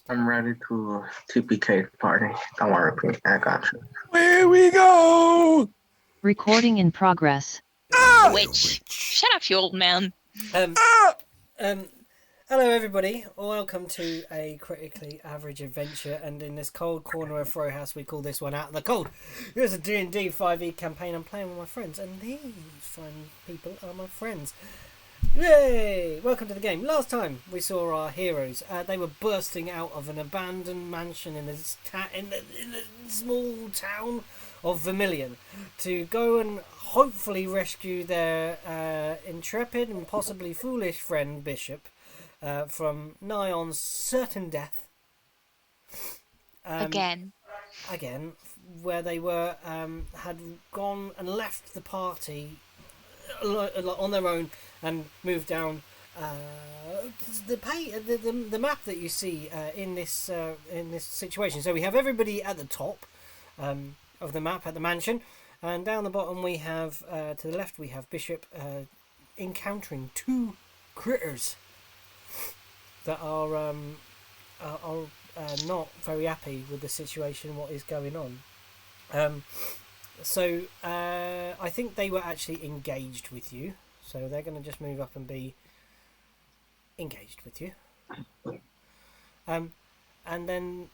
I'm ready to TPK party. Don't worry, Pete. I got you. Here we go! Recording in progress. Witch. Shut up, you old man. Hello everybody, welcome to a critically average adventure, and in this cold corner of Throwhouse we call this one Out in the Cold. Here's a D&D 5e campaign I'm playing with my friends, and these fine people are my friends. Yay! Welcome to the game. Last time we saw our heroes, they were bursting out of an abandoned mansion in the small town of Vermillion to go and hopefully rescue their intrepid and possibly foolish friend Bishop from nigh on certain death. Again, where they were had gone and left the party on their own and moved down the map that you see in this situation. So we have everybody at the top of the map at the mansion, and down the bottom we have to the left we have Bishop encountering two critters that are not very happy with the situation, what is going on. So I think they were actually engaged with you, so they're going to just move up and be engaged with you. And then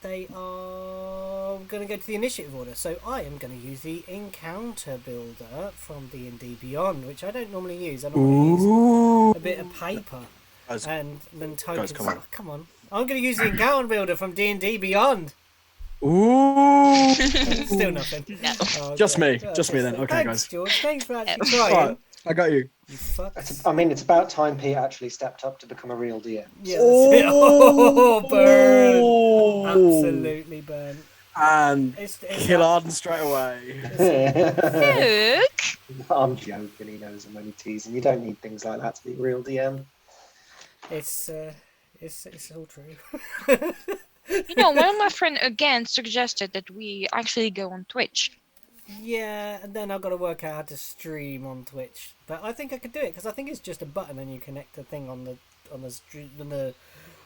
they are going to go to the initiative order. So I am going to use the encounter builder from D&D Beyond, which I don't normally use. I normally use a bit of paper and then tokens. Guys, come on. I'm going to use the encounter builder from D&D Beyond. Ooh! Still nothing. no. Oh, Just okay. me then. Okay, Thanks, guys. George. Thanks for actually trying. Right, I got you. You fucks. I mean, it's about time Pete actually stepped up to become a real DM. Yeah, oh, burn! Oh! Absolutely burn. And It's kill Arden straight away. Look. I'm joking. He knows I'm only teasing. You don't need things like that to be a real DM. It's all true. You know, one of my friends again suggested that we actually go on Twitch. Yeah, and then I've got to work out how to stream on Twitch. But I think I could do it because I think it's just a button and you connect the thing on the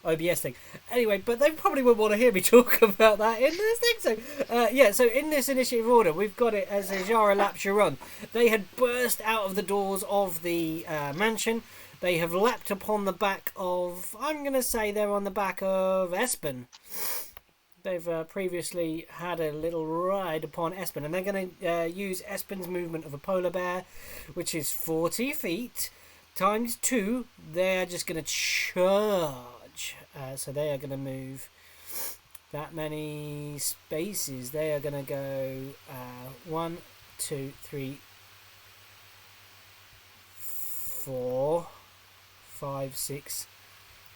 OBS thing. Anyway, but they probably wouldn't want to hear me talk about that in this thing. So so in this initiative order, we've got it as a Jara Lapture run. They had burst out of the doors of the mansion. They have leapt upon the back of, I'm going to say they're on the back of Espen. They've previously had a little ride upon Espen, and they're going to use Espen's movement of a polar bear, which is 40 feet, times 2. They're just going to charge. So they are going to move that many spaces. They are going to go 1, 2, 3, 4, 5, 6,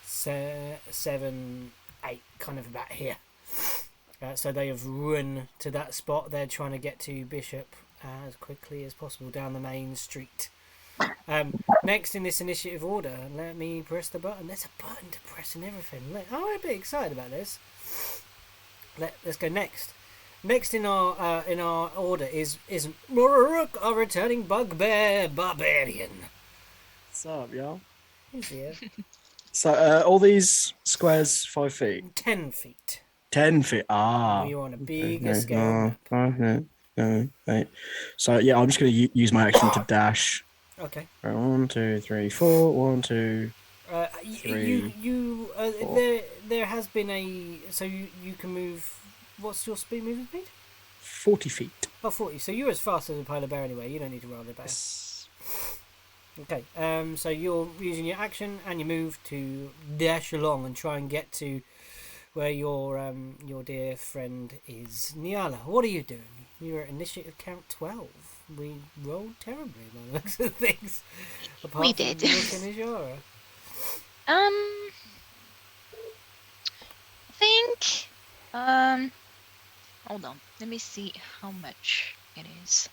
7, 8, kind of about here. So they have run to that spot. They're trying to get to Bishop as quickly as possible down the main street. Next in this initiative order, let me press the button. There's a button to press and everything. I'm a bit excited about this. Let's go next. Next in our order is our returning bugbear barbarian. What's up, y'all? He's here. So, all these squares 5 feet? 10 feet. 10 feet. Ah. You're on a bigger scale map. Right. So, yeah, I'm just going to use my action to dash. Okay. 1, 2, 3, 4. 1, 2. There has been a, so you can move. What's your speed moving speed? 40 feet. Oh, 40. So you're as fast as a polar bear anyway. You don't need to roll it back. Yes. Okay. So you're using your action and you move to dash along and try and get to where your dear friend is. Niala, what are you doing? You're at initiative count 12. We rolled terribly by the looks of things. We did. I think. Hold on. Let me see how much it is.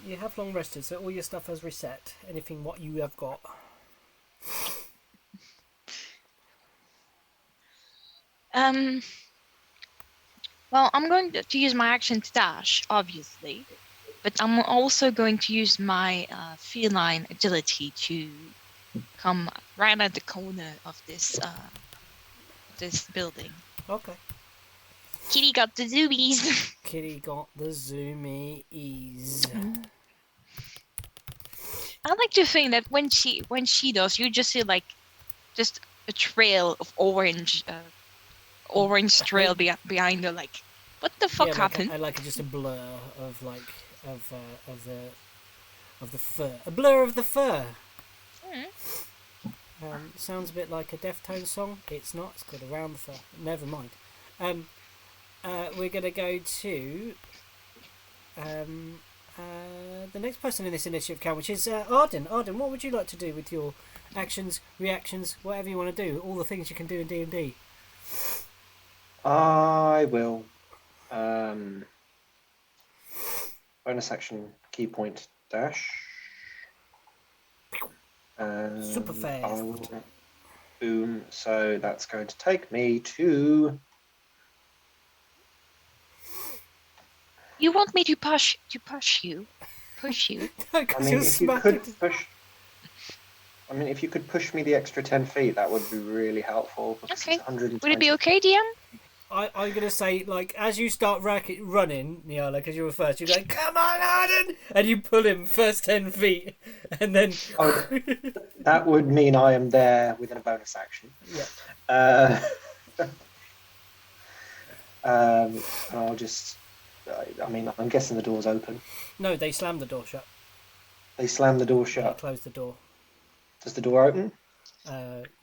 You have long rested, so all your stuff has reset. Anything what you have got. Well, I'm going to use my action to dash, obviously, but I'm also going to use my feline agility to come right at the corner of this this building. Okay. Kitty got the zoomies. Kitty got the zoomies. I like to think that when she does, you just see like just a trail of orange trail behind her. Like, what the fuck happened? Like just a blur of the fur. A blur of the fur. Sounds a bit like a Deftones song. It's not. It's called Around the Fur. Never mind. We're gonna go to the next person in this initiative count, which is Arden. Arden, what would you like to do with your actions, reactions, whatever you want to do? All the things you can do in D&D. I will bonus action key point dash. Super fast. I will, boom. So that's going to take me to. You want me to push you? No, I 'cause mean, you're if you smacking. could push. I mean, if you could push me the extra 10 feet, that would be really helpful. Because Okay. it's 120. Would it be okay, DM? I'm gonna say, like, as you start running, Niala, because you were first, you're like, "Come on, Arden!" and you pull him first 10 feet, and then Oh, that would mean I am there within a bonus action. yeah. I'll just. I mean, I'm guessing the door's open. No, they slammed the door shut. They slam the door They shut. closed the door. Does the door open?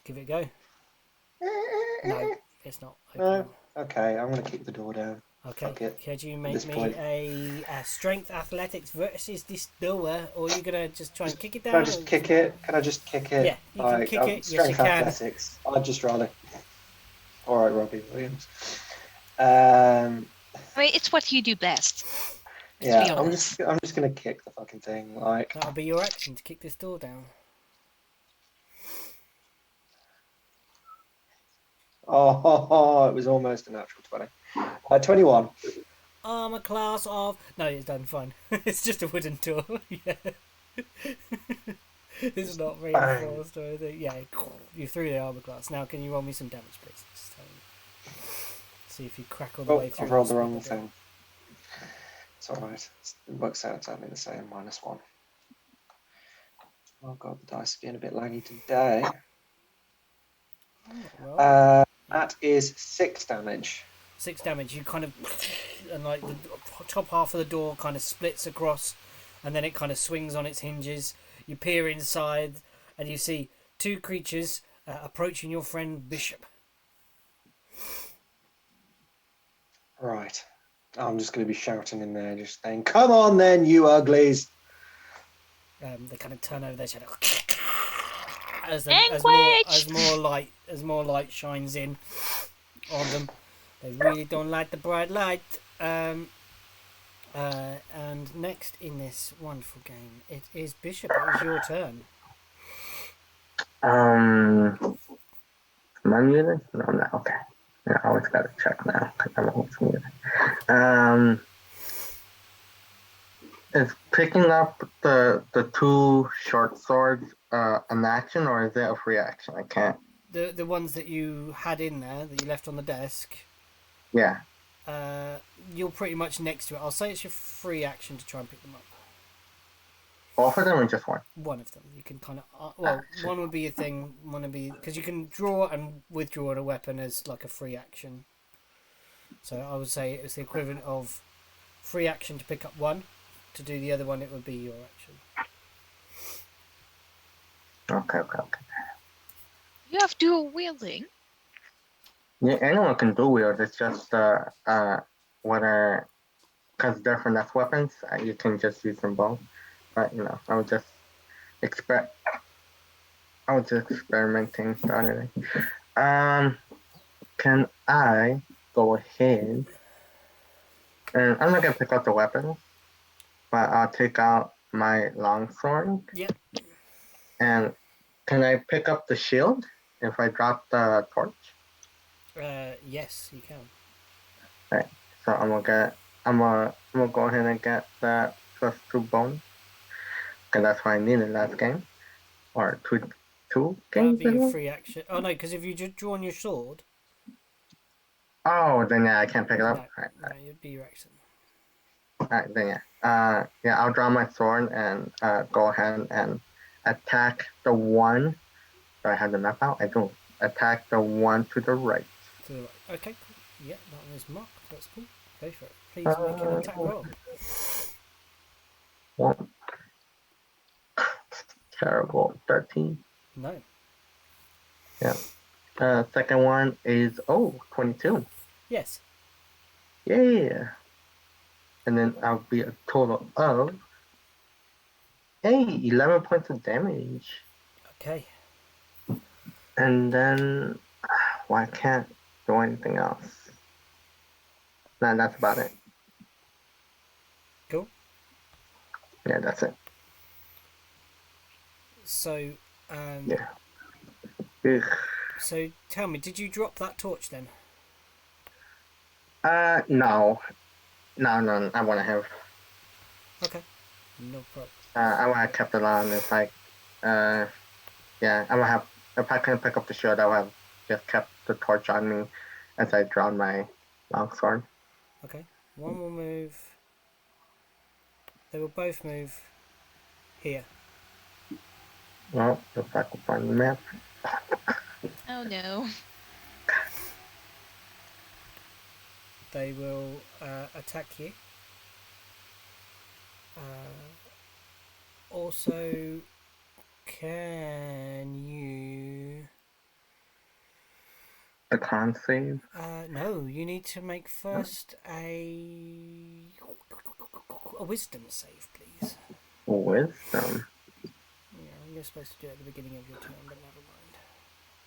Give it a go. No, it's not open. No. Okay, I'm going to keep the door down. Okay. Fuck it. Could you At make this me point. a strength athletics versus this door, or are you gonna just try and kick it down? Can I just kick it? Can I just kick it? Yeah, you can kick it. Yes, you Strength can. athletics. I'd just rather. All right, Robbie Williams. I mean, it's what you do best. Let's be Yeah, I'm honest. just gonna kick the fucking thing. Like, That'll be your action to kick this door down. it was almost a natural 20. 21. Armor class of. No, it's done fine. It's just a wooden door. Yeah. It's not reinforced or anything. Yeah, you threw the armor class. Now, can you roll me some damage, please? Just, see if you crack all the way through. I've rolled the this wrong door. thing. It's alright. It works out exactly the same, -1. Oh god, the dice are being a bit laggy today. Well, That is 6 damage. 6 damage. You kind of, and like the top half of the door kind of splits across, and then it kind of swings on its hinges. You peer inside, and you see 2 creatures approaching your friend Bishop. Right. I'm just going to be shouting in there, just saying, "Come on, then, you uglies!" They kind of turn over their shadow as more light shines in on them. They really don't like the bright light. And next in this wonderful game, it is Bishop. It is your turn. Am I muted? No, I'm not. Okay. Yeah, I always gotta check now because I'm always muted. Is picking up the 2 short swords an action or is it a free action? I can't. The ones that you had in there that you left on the desk. Yeah. You're pretty much next to it. I'll say it's your free action to try and pick them up. Both of them or just one? One of them. You can kind of one would be a thing. One would be because you can draw and withdraw a weapon as like a free action. So I would say it's the equivalent of free action to pick up one. To do the other one, it would be your action. Okay. You have dual wielding. Yeah, anyone can do wield. It's just whether because they're finesse weapons, you can just use them both. But I was just experimenting the other day. Can I go ahead? And I'm not gonna pick up the weapons, but I'll take out my longsword. Yep. And can I pick up the shield if I drop the torch? Yes, you can. Right. So I'm gonna go ahead and get that +2 bonus. Because that's what I needed last game. Or two That'd games be a ago. free action. Oh no, because if you just draw on your sword, Oh, then yeah, I can't pick it up. No, no, you'd be your action. Alright, then yeah. Yeah, I'll draw my sword and go ahead and attack the one. Do I have the map out? I do. Attack the one to the right. To the right. Okay, cool. Yeah, that one is marked. That's cool. Go for it. Please make an attack roll. One. Terrible. 13. No. Yeah. Second one is 22. Yes. Yeah. And then I'll be a total of 11 points of damage. Okay. And then well, I can't do anything else. No, that's about it. Cool. Yeah, that's it. So, Yeah. Ugh. so tell me, did you drop that torch then? No. No, I want to have. Okay. No problem. I want to kept it on. It's like, yeah, I want to have. If I couldn't pick up the shield, I would have just kept the torch on me as I drawn my longsword. Okay. One will move. They will both move here. Well, if I can find the map. Oh no. They will attack you. Also, can you... The con save. No, you need to make first a wisdom save, please. Wisdom. Yeah, you're supposed to do it at the beginning of your turn, but never mind.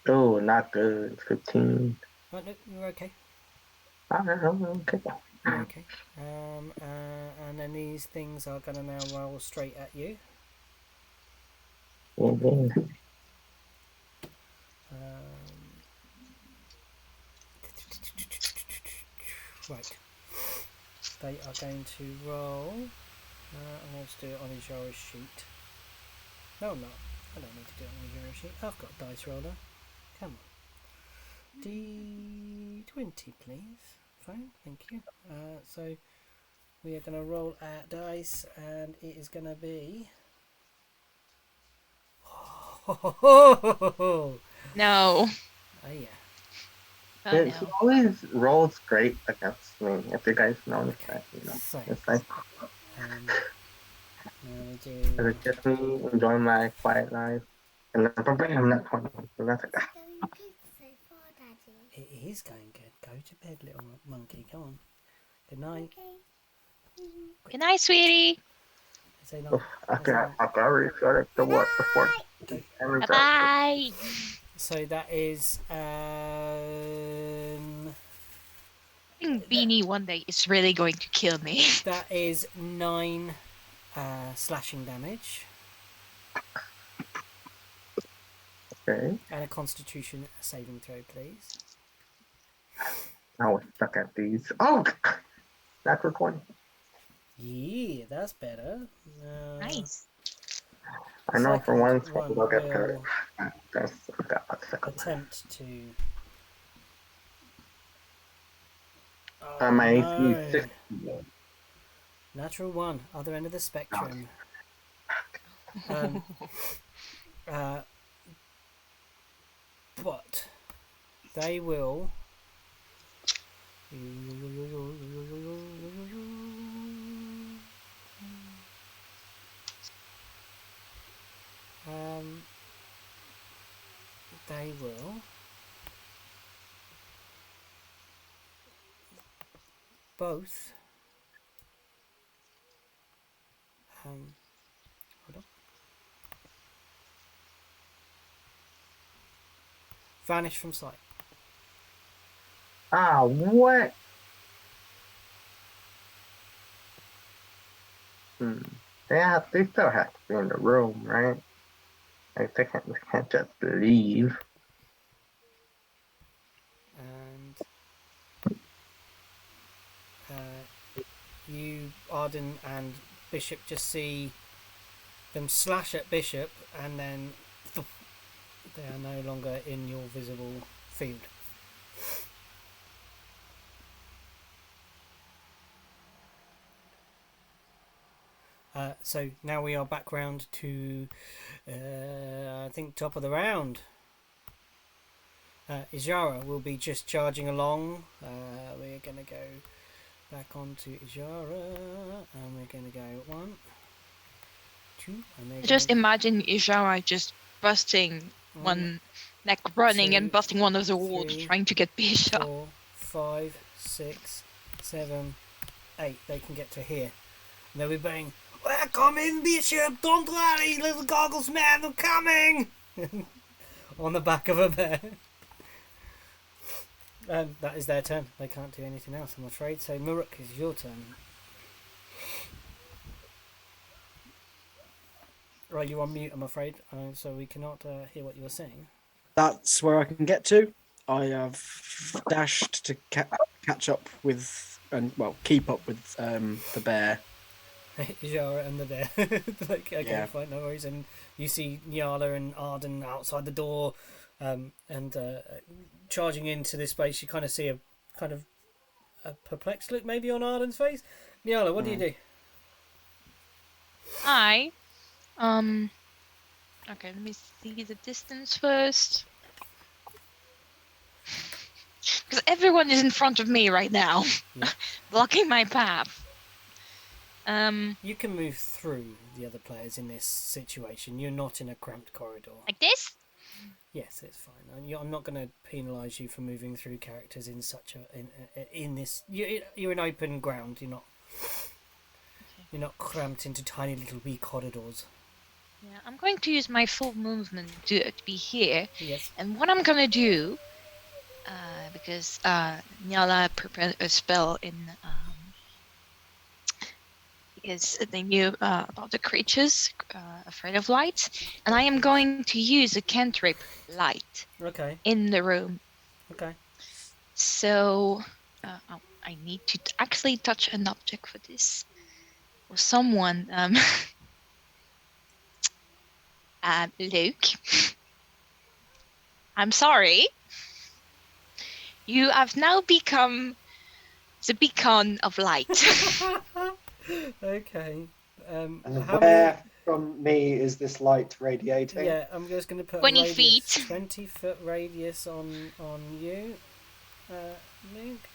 Oh, not good. 15. Oh, no, you're okay. Okay. You're okay. And then these things are going to now roll straight at you. Mm-hmm. Right. They are going to roll. I'm going to do it on his Yara sheet. No, I'm not. I don't need to do it on the Yara sheet. I've got a dice roller. Come on. D20, please. Fine, thank you. So we are going to roll our dice, and it is going to be. Oh No. yeah. Oh He no. always rolls great against me. If you guys notice that, So, it's like now we do. it's just me enjoying my quiet life, and then I'm not funny. So that's like, Going good so far, Daddy. It is going good. Go to bed, little monkey. Come on. Good night. Okay. Good night, sweetie. Say night. I already feel like the work before. Bye bye. So that is I think Beanie one day is really going to kill me. that is 9 slashing damage Okay. and a Constitution saving throw, please. I was stuck at these. Oh, that's recording. Yeah, that's better. Nice. I know for one Second one we'll get will good. That's that second. attempt to. My AC no. is 60. Natural 1, other end of the spectrum. But they will. They will. Both. Hold on. Vanish from sight. Ah, what? They still have to be in the room, right? Like they can't just leave. And you, Arden and Bishop, just see them slash at Bishop, and then they are no longer in your visible field. So now we are back round to, I think, top of the round. Ijara will be just charging along. We're going to go back onto Ijara, and we're going to go 1, 2, and they're Just gonna imagine Ishara just busting go one, like running and 2, busting one of the walls, 3, trying to get Bishop. 4, 5, 6, 7, 8. They can get to here. And they'll be banging, "We're coming, Bishop! Don't worry, little goggles man, I'm coming!" on the back of a bear. And that is their turn. They can't do anything else, I'm afraid. So, Muruk, is your turn. Right, you're on mute, I'm afraid, so we cannot hear what you were saying. That's where I can get to. I have dashed to catch up with, and well, keep up with the bear. Ijara and the bear. Like, okay, Yeah. fine, no worries. And you see Nyala and Arden outside the door, and charging into this space. You kind of see a perplexed look maybe on Arden's face. Nyala, what do you do? Okay, let me see the distance first. Because everyone is in front of me right now, Yeah. blocking my path. You can move through the other players in this situation. You're not in a cramped corridor. Like this? Yes, it's fine. I'm not going to penalise you for moving through characters in such in this. You're in open ground. You're not cramped into tiny little wee corridors. Yeah, I'm going to use my full movement to be here. Yes. And what I'm gonna do, because Nyala prepared a spell in, because they knew about the creatures afraid of light, and I am going to use a cantrip light Okay. in the room. Okay. So I need to actually touch an object for this, or someone. Luke, I'm sorry. You have now become the beacon of light. Okay. And How where many? from me is this light radiating? Yeah, I'm just going to put 20 a radius, feet. 20-foot radius on you, Luke,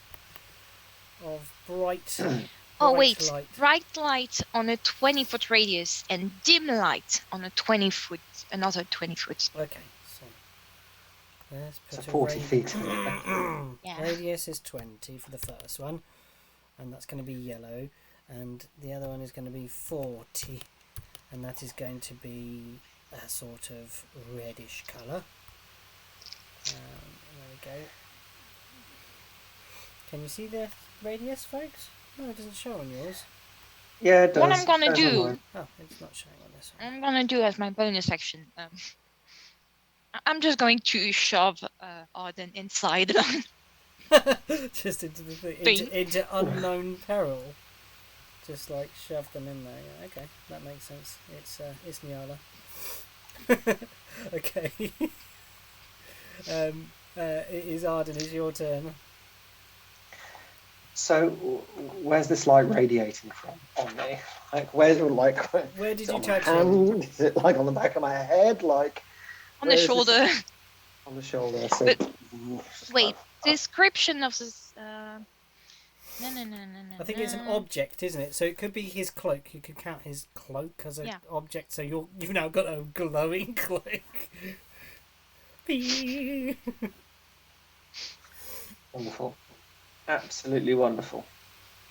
of bright. Oh bright wait, light. bright light on a 20-foot radius and dim light on a 20-foot, another 20-foot. Okay, so let's So put 40 a feet. Yeah. radius is 20 for the first one, and that's going to be yellow, and the other one is going to be 40, and that is going to be a sort of reddish colour. There we go. Can you see the radius, folks? No, it doesn't show on yours. Yeah, it does. What I'm gonna Shows on do, mine. Oh, it's not showing on this one. I'm gonna do as my bonus action. I'm just going to shove Arden inside. Just into the thing, Bing. into unknown peril. Just like shove them in there. Yeah, okay, that makes sense. It's Nyala. Okay. It is Arden. It's your turn. So, where's this light radiating from on me? Like, where Where did is it you on my touch him? hand? Is it like on the back of my head? Like On the where is this- shoulder. On the shoulder. So, But- Wait, description of this. No. I think it's an object, isn't it? So it could be his cloak. You could count his cloak as an Yeah. object. So you've now got a glowing cloak. Bee. Wonderful. Absolutely wonderful.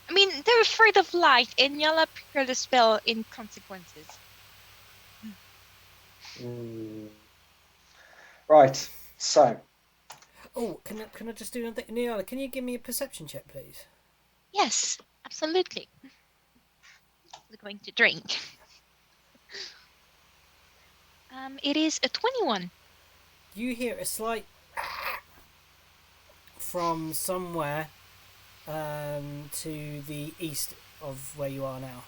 I mean, they're afraid of light, and Yala prepared a spell in consequences. Mm. Right. So, Oh, can I just do another thing? Nyala, can you give me a perception check, please? Yes, absolutely. We're going to drink. It is a 21. You hear a slight from somewhere to the east of where you are now.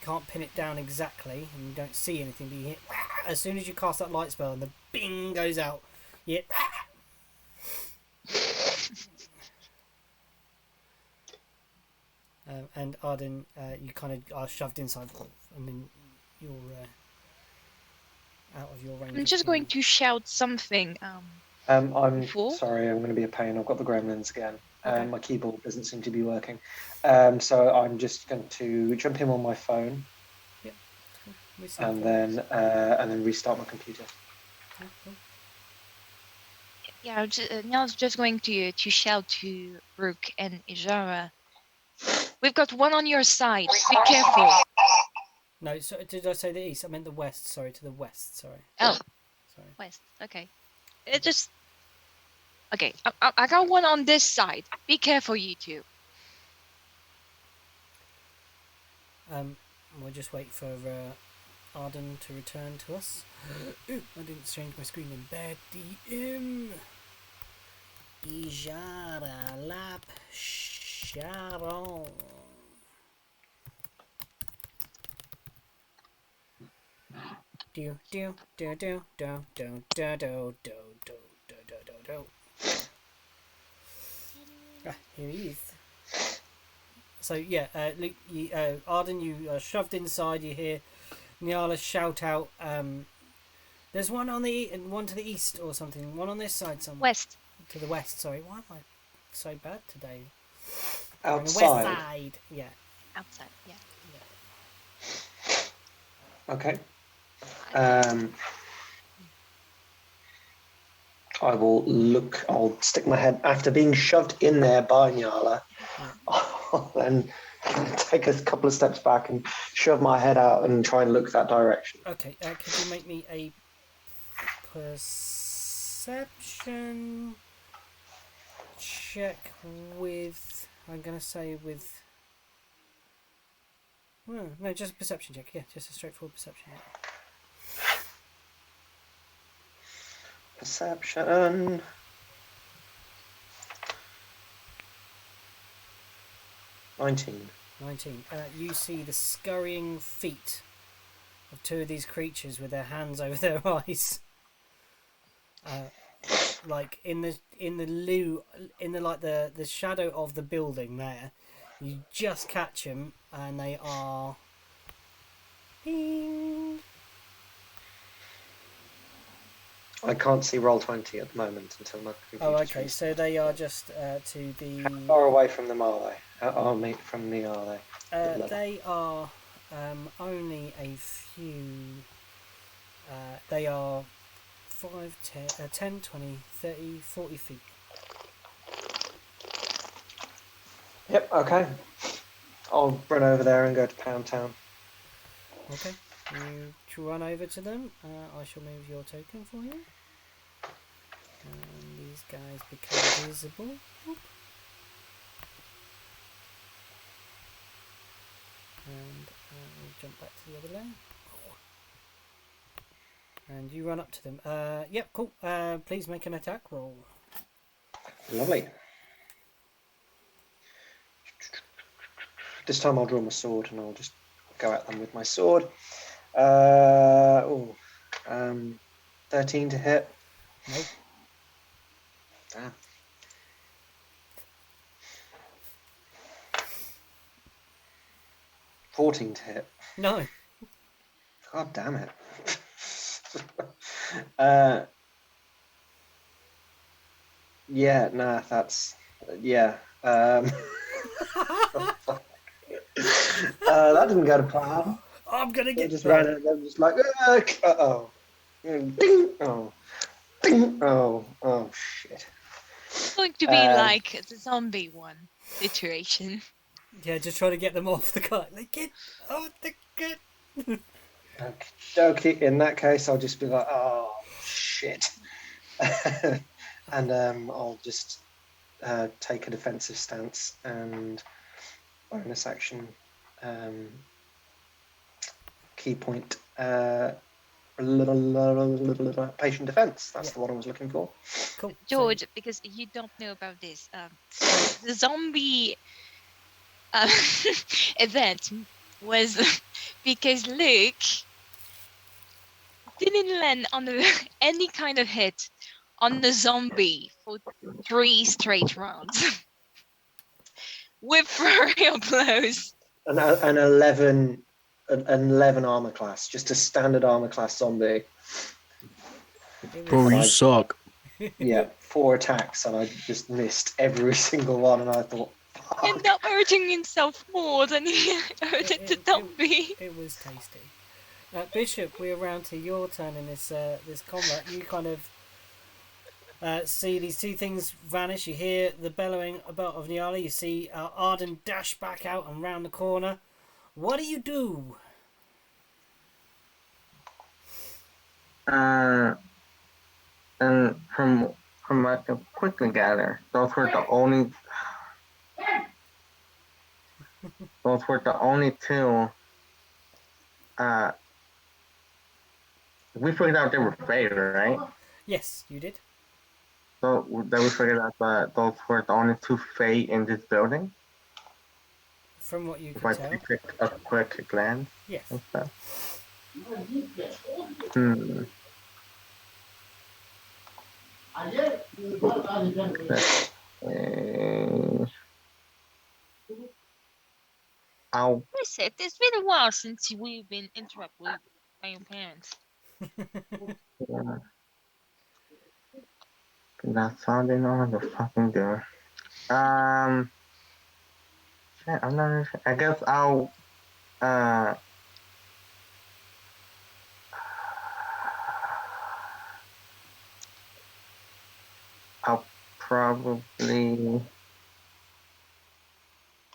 You can't pin it down exactly, and you don't see anything, but you hear as soon as you cast that light spell and the bing goes out, you hear and Arden, you kind of are shoved inside, and then you're out of your range. I'm of just going hearing. to shout something. I'm Before? sorry, I'm going to be a pain. I've got the gremlins again. Okay. My keyboard doesn't seem to be working. So I'm just going to jump in on my phone We see and progress. then restart my computer. Yeah, cool. Yeah, Niall's just going to shout to Rook and Ijara. We've got one on your side. Be careful. No, so did I say the east? I meant the west. Sorry, to the west. Sorry. Oh, Sorry. west. Okay. It just. Okay, I got one on this side. Be careful, you two. We'll just wait for Arden to return to us. Ooh, I didn't change my screen in bed. DM. Ijara Lab Sharon. Do. Ah, here he is. So yeah, Luke, Arden, you are shoved inside. You hear Nyala shout out. There's one on the one to the east or something. One on this side, West. to the west. Sorry, why am I so bad today? On the west Outside. side. Yeah. Outside, yeah. Okay. I will look. I'll stick my head after being shoved in there by Nyala. I'll then take a couple of steps back and shove my head out and try and look that direction. Okay. Could you make me a perception check with? I'm gonna say with. Well, no, just a perception check. Yeah, just a straightforward perception check. Perception. $19. 19. You see the scurrying feet of two of these creatures with their hands over their eyes. Like in the shadow of the building there. You just catch them and they are. Bing. I can't see roll 20 at the moment until my computer's Oh, okay. restarted. So they are just to the. How far away from them are they? From me are they? They are only a few. They are 5, 10, 20, 30, 40 feet. Yep, okay. I'll run over there and go to Pound Town. Okay. You run over to them. I shall move your token for you. And these guys become visible. Oop. And we'll jump back to the other layer. And you run up to them. Yep, cool. Please make an attack roll. Lovely. This time I'll draw my sword and I'll just go at them with my sword. 13 to hit. No. Damn. $14 to hit. No. God damn it. Yeah, nah, that's yeah. That didn't go to plan. I'm gonna They get. just ran it. They're just like, oh, ding, oh, ding, oh, shit. It's going to be like the zombie one situation. Yeah, just trying to get them off the cart. Like, get off the cart. Okay, in that case, I'll just be like, oh, shit. And I'll just take a defensive stance and bonus action key point patient defense. That's the one I was looking for. Cool. George, because you don't know about this, so the zombie event was because Luke didn't land on any kind of hit on the zombie for 3 straight rounds. with burial blows. An 11 armor class, just a standard armor class zombie. It Bro, was, you suck. Yeah, 4 attacks, and I just missed every single one. And I thought, End fuck. up hurting himself more than he hurted the zombie. it was tasty. Bishop, we're around to your turn in this this combat. You kind of see these two things vanish. You hear the bellowing about of Nyala. You see Arden dash back out and round the corner. What do you do? And from what I can quickly gather, those were the only two. We figured out they were fake, right? Yes, you did. So that we figured out that those were the only 2 fate in this building. From what you If could I tell. take a quick glance Yes. and stuff. I'll Listen, it's been a while since we've been interrupted by your parents. that's all they know how to fucking do. Shit, I'm not really sure. I guess I'll probably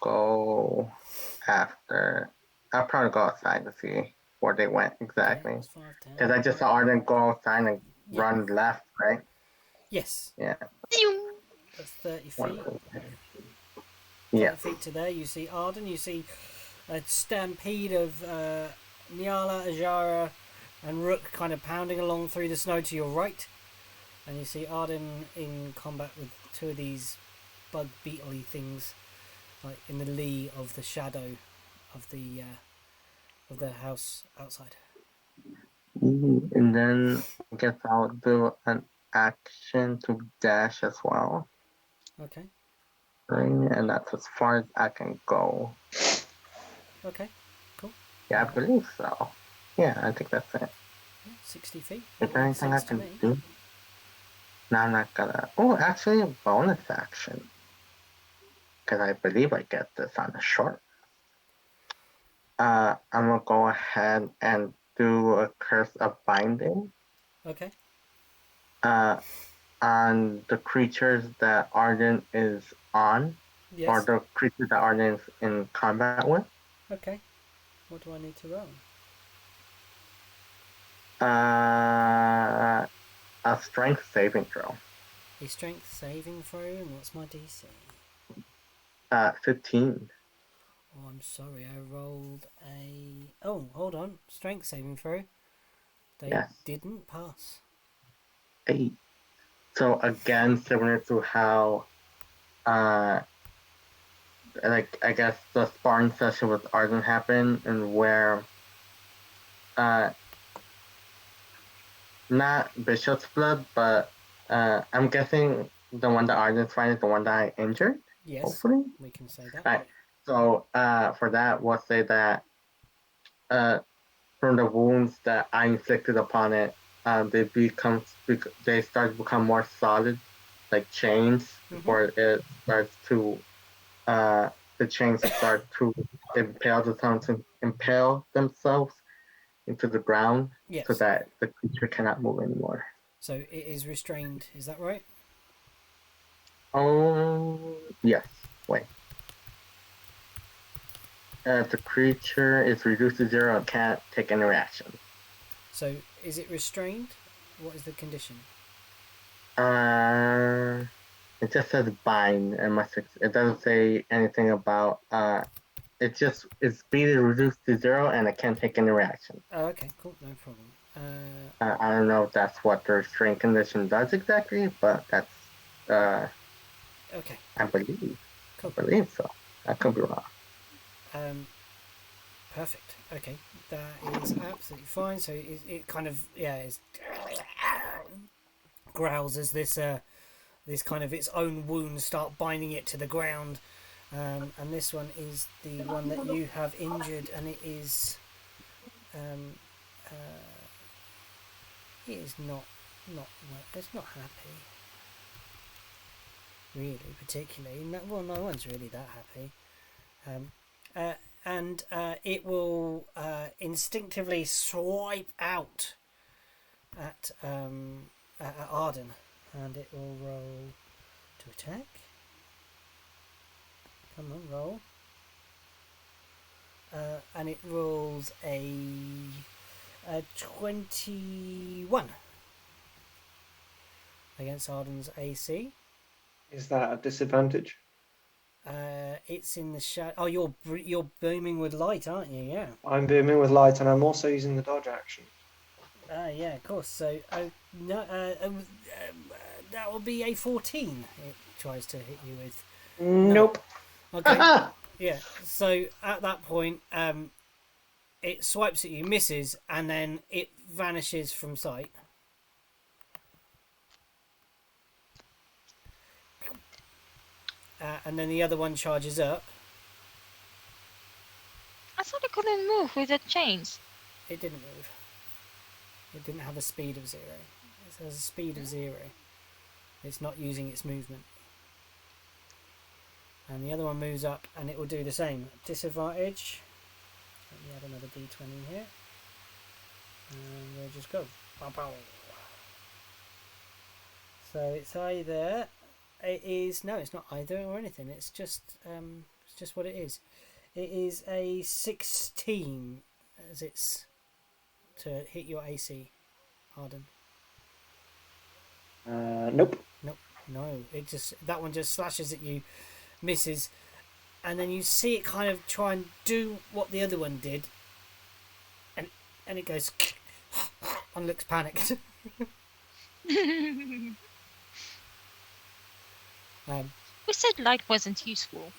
go after. I'll probably go outside to see where they went exactly. That's 5, 10. Because I just saw Arden go outside and Yeah. run left, right? Yes, Yeah. that's 30 feet. Wonderful. 30 Yeah. feet to there. You see Arden. You see a stampede of Nyala, Ajara, and Rook kind of pounding along through the snow to your right. And you see Arden in combat with 2 of these bug beetle-y things, like in the lee of the shadow of the house outside. And then I guess I'll do an action to dash as well. Okay. Right? And that's as far as I can go. Okay. Cool. Yeah, I believe so. Yeah, I think that's it. Yeah, 60 feet. Is there anything I Seems to can me. do? No, I'm not gonna. Oh, actually, a bonus action. Because I believe I get this on a short. I'm gonna go ahead and do a curse of binding. Okay. On the creatures that Arden is on, Yes. or the creatures that Arden is in combat with. Okay. What do I need to roll? A strength saving throw. A strength saving throw, and what's my DC? 15. Oh, I'm sorry, I rolled a... Oh, hold on. Strength saving throw. They Yes. didn't pass. 8. So again, similar to how, like I guess the sparring session with Arden happened, and where, not Bishop's blood, but I'm guessing the one that Arden's fighting is the one that I injured. Yes, Hopefully. we can say that. Right. So for that, we'll say that from the wounds that I inflicted upon it, they start to become more solid, like chains, before it starts to the chains start to impale themselves into the ground, Yes. so that the creature cannot move anymore. So it is restrained, is that right? Oh yes. Wait. The creature is reduced to 0 and can't take any reaction. So is it restrained? What is the condition? It just says bind, and it doesn't say anything about. Its speed is reduced to 0, and it can't take any reaction. Oh, okay, cool, no problem. I don't know if that's what the restraint condition does exactly, but that's. Okay. I believe. Cool. I believe so. I could be wrong. Perfect. Okay, that is absolutely fine. So it kind of it growls as this kind of its own wounds start binding it to the ground, And this one is the one that you have injured, and it is not it's not happy, really, particularly. Well, no one's really that happy. And it will instinctively swipe out at Arden, and it will roll to attack. Come on, roll. And it rolls a 21 against Arden's AC. Is that a disadvantage? It's in the shadow. Oh, you're booming with light, aren't you? Yeah. I'm booming with light, and I'm also using the dodge action. Yeah, of course. So, no, that will be a 14. It tries to hit you with. Nope. Okay. Yeah. So at that point, it swipes at you, misses, and then it vanishes from sight. And then the other one charges up. I thought it couldn't move with the chains. It didn't move. It didn't have a speed of 0. It has a speed of 0. It's not using its movement. And the other one moves up, and it will do the same. Disadvantage. Let me add another d20 here. And we'll just go. Pow, pow. So it's either... It is... No, it's not either or anything. It's just what it is. It is a 16 as it's to hit your AC, Arden. Nope. No, that one just slashes at you, misses, and then you see it kind of try and do what the other one did, and it goes and looks panicked. Who said light wasn't useful?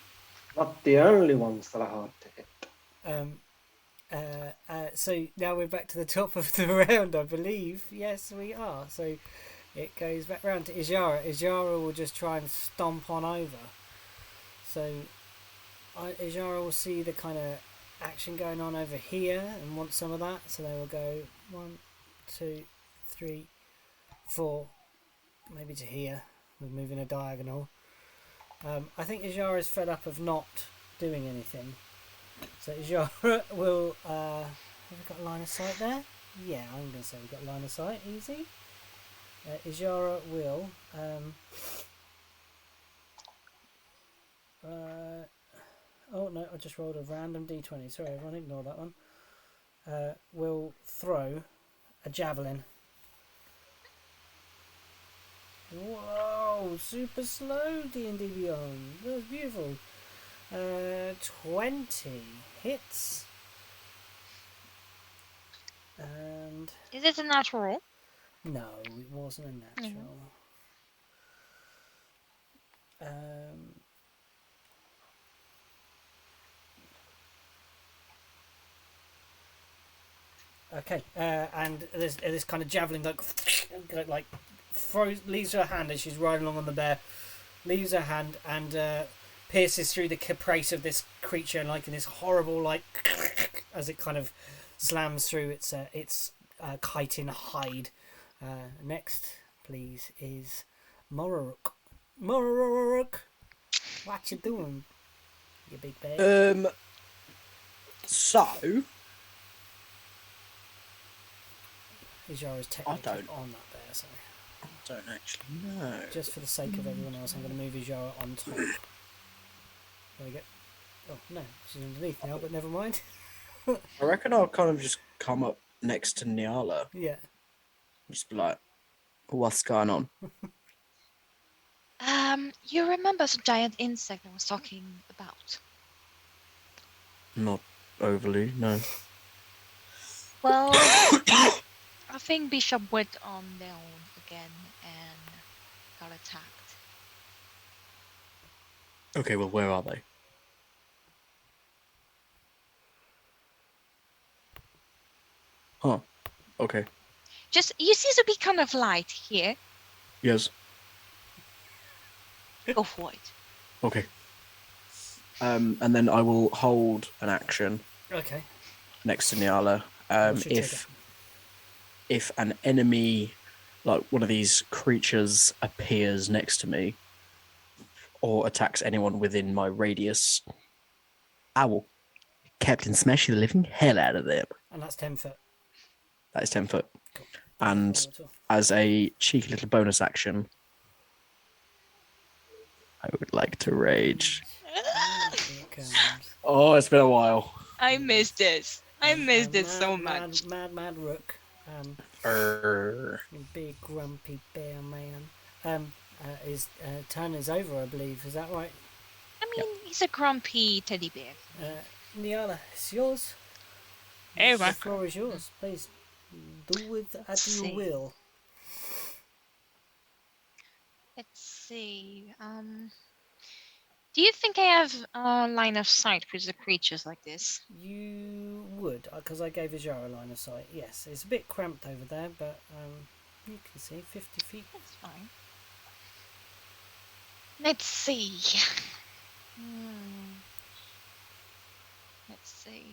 Not the only ones that are hard to hit. So now we're back to the top of the round, I believe. Yes, we are. So it goes back round to Ijara. Ijara will just try and stomp on over. So Ijara will see the kind of action going on over here and want some of that. So they will go 1, 2, 3, 4, maybe to here. We're moving a diagonal. I think Ijara is fed up of not doing anything. So Ijara will... have we got line of sight there? Yeah, I'm going to say we've got line of sight. Easy. Ijara will... oh no, I just rolled a random d20. Sorry everyone, ignore that one. Will throw a javelin. Whoa, super slow D&D Beyond. That was beautiful. 20 hits. And Is it a natural? no, it wasn't a natural. Okay, and this kind of javelin like leaves her hand as she's riding along on the bear, leaves her hand and pierces through the caprice of this creature, and like in this horrible as it kind of slams through its chitin hide. Next, please, is Mororuk. Mororuk, what you doing, you big bear? So Ijara's technically don't- on that bear, so I don't actually know. just for the sake of everyone else, I'm going to move Ijara on top. There we go. Oh no, she's underneath now, but never mind. I reckon I'll kind of just come up next to Nyala. Yeah. Just be like, what's going on? You remember the giant insect I was talking about? Not overly, no. Well, I think Bishop went on their own again and got attacked. Okay, well, where are they? Huh. Okay. Just, you see the beacon of light here? Yes. Go for it. Okay. And then I will hold an action Okay. next to Nyala. What's your If an enemy, like one of these creatures, appears next to me or attacks anyone within my radius, I will Captain Smash the living hell out of them. And that's 10 foot. That is 10 foot. Cool. And At all. as a cheeky little bonus action, I would like to rage. Here it comes. Oh, it's been a while. I miss this. I miss this so mad, much. Mad rook. You big grumpy bear man. His turn is over, I believe. Is that right? I mean, he's a grumpy teddy bear. Niala, it's yours. Hey, The floor is yours. Please do with as you see. will. Let's see. Do you think I have a line of sight with the creatures like this? You would, because I gave Ajara a line of sight. Yes, it's a bit cramped over there, but you can see 50 feet. That's fine. Let's see. Let's see.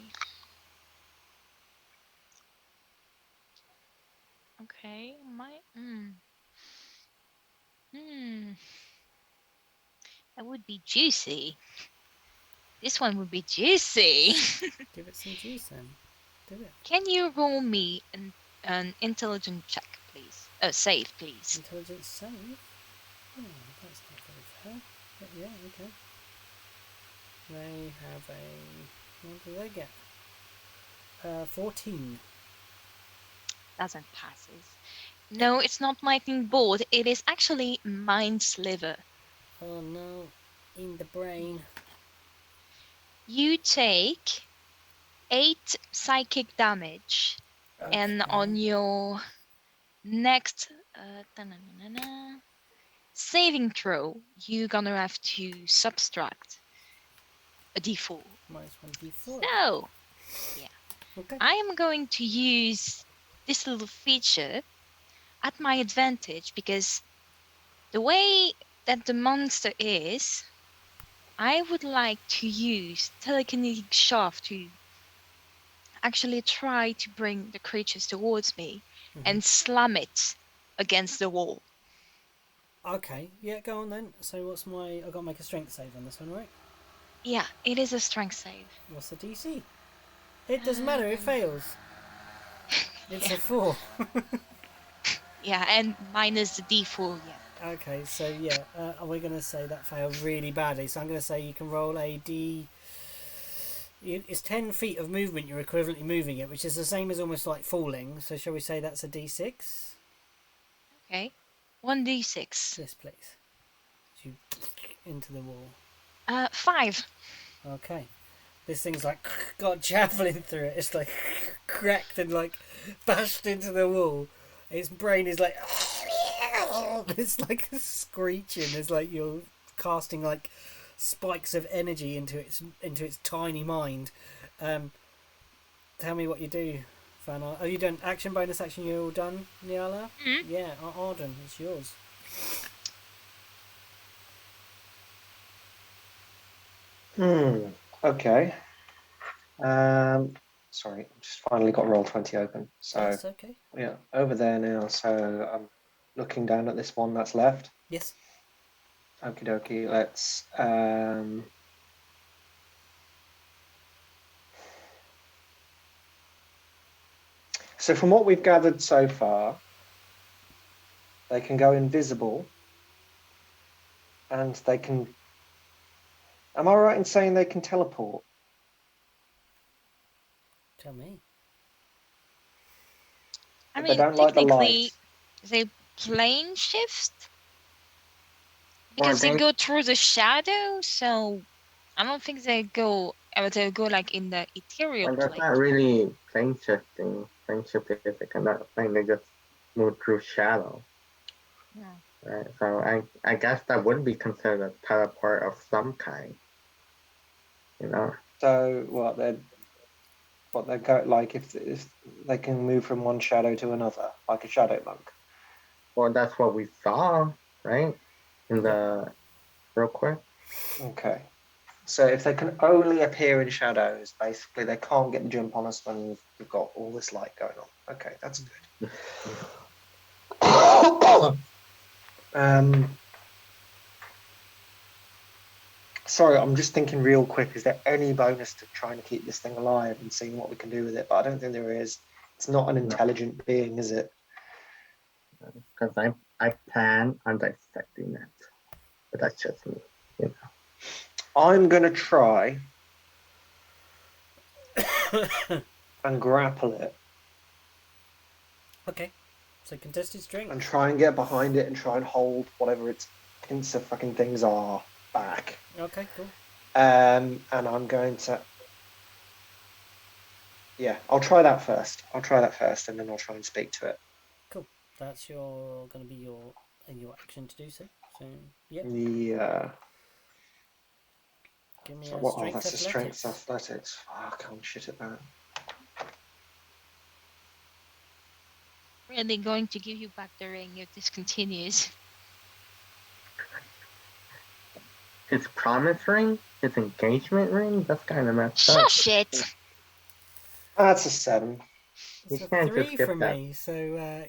Okay, that would be juicy. This one would be juicy. Give it some juice then. Do it. Can you roll me an intelligent check, please? Save, please. Intelligence save? Oh, that's not very fair. But yeah, okay. They have a... What do they get? 14. Doesn't passes. No, it's not lightning bolt. It is actually mind sliver. Oh no, in the brain. You take 8 psychic damage, and on your next saving throw, you're gonna have to subtract a d4. Minus 1d4. So, yeah, Okay. I am going to use this little feature at my advantage because the way that the monster is, I would like to use telekinetic shaft to actually try to bring the creatures towards me and slam it against the wall. Okay, yeah, go on then. So what's my... I've got to make a strength save on this one, right? Yeah, it is a strength save. What's the DC? It doesn't matter, it fails. It's a 4. Yeah, and minus the d4, yeah. Okay, so yeah, we're going to say that failed really badly. So I'm going to say you can roll a D... It's 10 feet of movement you're equivalently moving it, which is the same as almost like falling. So shall we say that's a D6? Okay. 1d6. Yes, please. You into the wall. 5. Okay. This thing's like got javelin through it. It's like cracked and like bashed into the wall. Its brain is like it's like screeching. It's like you're casting like spikes of energy into its tiny mind. Tell me what you do, Fana. Are you done? Action, bonus action. You're all done, Niala? Mm-hmm. Yeah, Arden, it's yours. Okay. Sorry, just finally got Roll20 open. So That's okay. yeah, over there now. So I'm looking down at this one that's left. Yes. Okie dokie. Let's So from what we've gathered so far, they can go invisible, and they can. Am I right in saying they can teleport? Tell me. I They mean, don't like the technically, light. they plane shift Well, because they they- go through the shadow. So I don't think they go. They go like in the ethereal Well, that's plane. not really plane shifting. Plane shifting is they cannot plane, they just move through shadow. Yeah. Right. So I guess that would be considered a teleport of some kind. You know? So what they go like if they can move from one shadow to another, like a shadow monk. Well, that's what we saw, right? In the real quick. Okay. So if they can only appear in shadows, basically they can't get the jump on us when we've got all this light going on. Okay, that's good. Sorry, I'm just thinking real quick. Is there any bonus to trying to keep this thing alive and seeing what we can do with it? But I don't think there is. It's not an intelligent being, is it? Because I plan on dissecting it. But that's just me, you know. I'm going to try and grapple it Okay. So contested strength. and try and get behind it and try and hold whatever its pincer fucking things are back. Okay, cool. And I'm going to... Yeah, I'll try that first. And then I'll try and speak to it. Cool. That's going to be your action to do so. So, yep. Yeah. Give me So a what? strength That's a athletics. strength athletics. Fuck, I'm shit at that. Are they going to give you back the ring if this continues? His promise ring? His engagement ring? That's kind of messed up. Shush it! That's a 7. It's You a can't 3 just skip from that. me. So,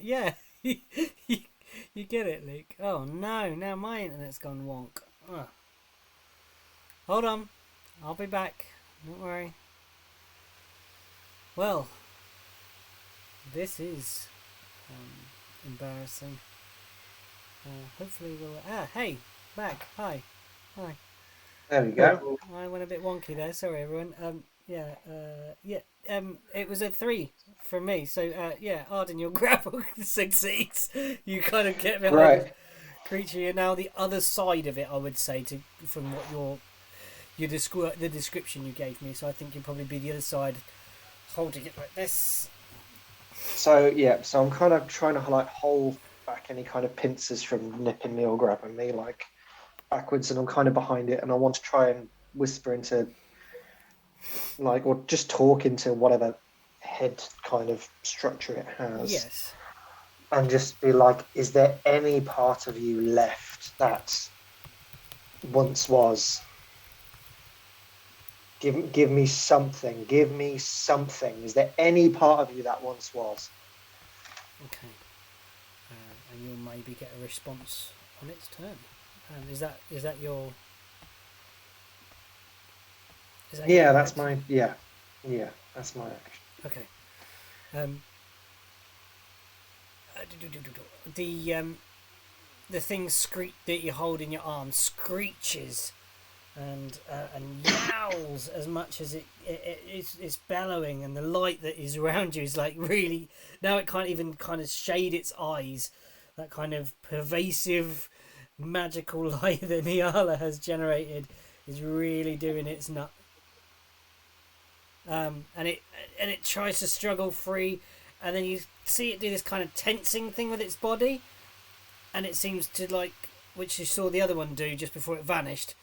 yeah. You get it, Luke. Oh, no. Now my internet's gone wonk. Oh. Hold on. I'll be back. Don't worry. Well, this is embarrassing. Hopefully we'll... hey! Back. Hi. There we go. I went a bit wonky there. Sorry, everyone. It was a 3 from me. So, Arden, your grapple succeeds. You kind of get behind Right. the creature. You're now the other side of it, I would say, from what the description you gave me. So I think you'd probably be the other side, holding it like this. So yeah, so I'm kind of trying to like hold back any kind of pincers from nipping me or grabbing me like backwards, and I'm kind of behind it, and I want to try and whisper into like, or just talk into whatever head kind of structure it has. Yes. And just be like, is there any part of you left that once was? Give me something. Give me something. Is there any part of you that once was? Okay. And you'll maybe get a response on its turn. Is that your? Is that Yeah, your that's action? that's my action. Okay. The thing that you hold in your arm screeches and yowls as much as it's bellowing, and the light that is around you is like really, now it can't even kind of shade its eyes. That kind of pervasive magical light that Niala has generated is really doing its nut. And it tries to struggle free, and then you see it do this kind of tensing thing with its body, and it seems to like, which you saw the other one do just before it vanished,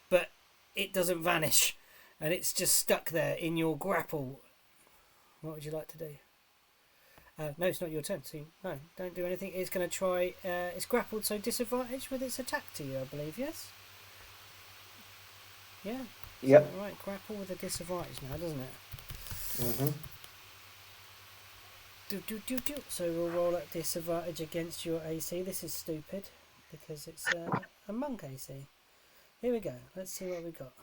but it doesn't vanish, and it's just stuck there in your grapple. What would you like to do? No, it's not your turn. So no, don't do anything. It's going to try. It's grappled, so disadvantage with its attack to you, I believe. Yes. Yeah. Yep. Right, grapple with a disadvantage now, doesn't it? Mm-hmm. Do. So we'll roll at disadvantage against your AC. This is stupid because it's a monk AC. Here we go. Let's see what we got.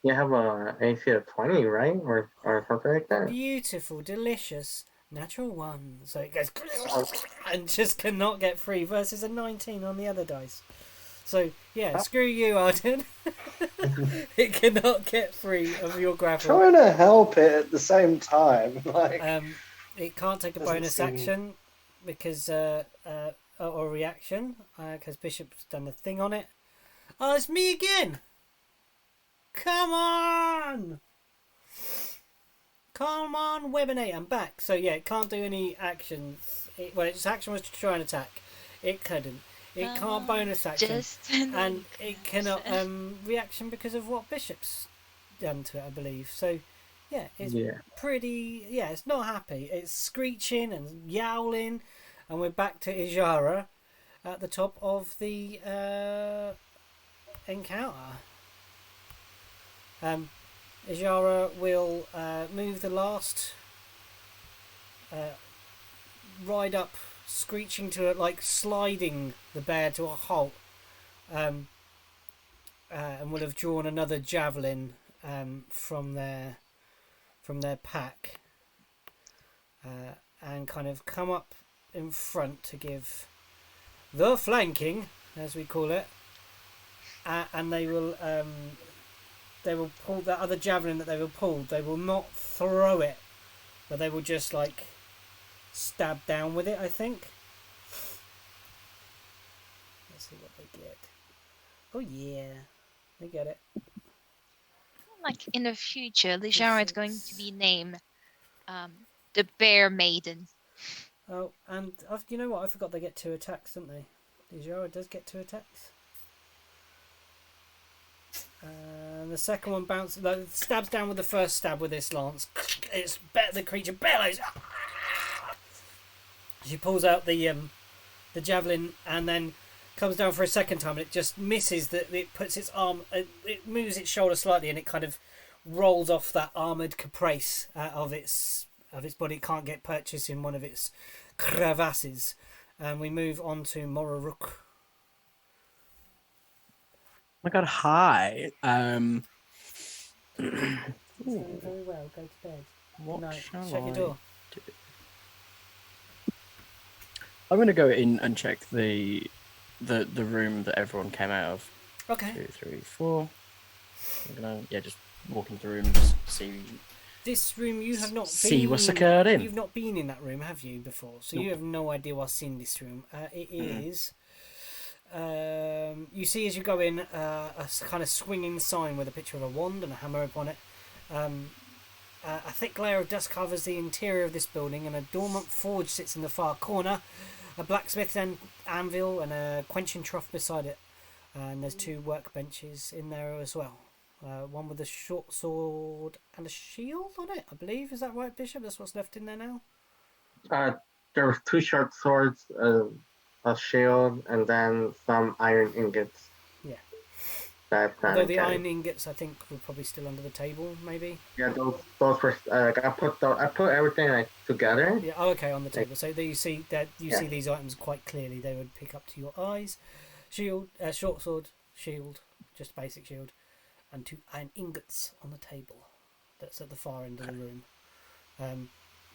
You have a AC of 20, right? Or something like that? Beautiful, delicious, natural 1. So it goes and just cannot get free versus a 19 on the other dice. So yeah, screw you, Arden. It cannot get free of your grapple. Trying to help it at the same time, like. It can't take a Doesn't bonus seem- action because or reaction because Bishop's done the thing on it. Oh, it's me again! Come on, Webinate, I'm back. So yeah, it can't do any actions. Its action was to try and attack. It couldn't. It can't bonus action, and it cannot reaction because of what Bishop's done to it, I believe. So yeah, it's pretty. Yeah, it's not happy. It's screeching and yowling, and we're back to Ijara at the top of the encounter. Ijara will move the last, ride up, screeching to it, like sliding the bear to a halt, and will have drawn another javelin from their pack, and kind of come up in front to give the flanking, as we call it, and they will pull that other javelin that they will pull. They will not throw it, but they will just like stab down with it, I think. Let's see what they get. Oh yeah, they get it. Like in the future, Lijara is going to be named the Bear Maiden. Oh, and you know what? I forgot they get 2 attacks, don't they? Ijara does get 2 attacks. And the second one bounces, like, stabs down with the first stab with this lance. It's the creature bellows. She pulls out the javelin and then comes down for a second time, and it just misses. It puts its arm, it moves its shoulder slightly, and it kind of rolls off that armored caprice of its body. It can't get purchase in one of its crevasses, and we move on to Moraruk. Oh my god, hi. Very well. Go to bed. What No, shall shut your I door. do? I'm gonna go in and check the room that everyone came out of. Okay. 2, 3, 4. I'm gonna just walk into the room, just see. This room you have not See been. what's occurred in. You've not been in that room, have you, before? So Nope. you have no idea what's in this room. It is. You see as you go in a kind of swinging sign with a picture of a wand and a hammer upon it. A thick layer of dust covers the interior of this building, and a dormant forge sits in the far corner. A blacksmith's anvil and a quenching trough beside it. And there's 2 workbenches in there as well. One with a short sword and a shield on it, I believe. Is that right, Bishop? That's what's left in there now? There was 2 short swords, a shield, and then some iron ingots. Yeah. That Although the iron ingots, I think, were probably still under the table, maybe. Yeah, those were I put everything together. Yeah. Oh, okay, on the table. So there you see that see these items quite clearly. They would pick up to your eyes. Shield, short sword, shield, just basic shield, and 2 iron ingots on the table. That's at the far end of the room.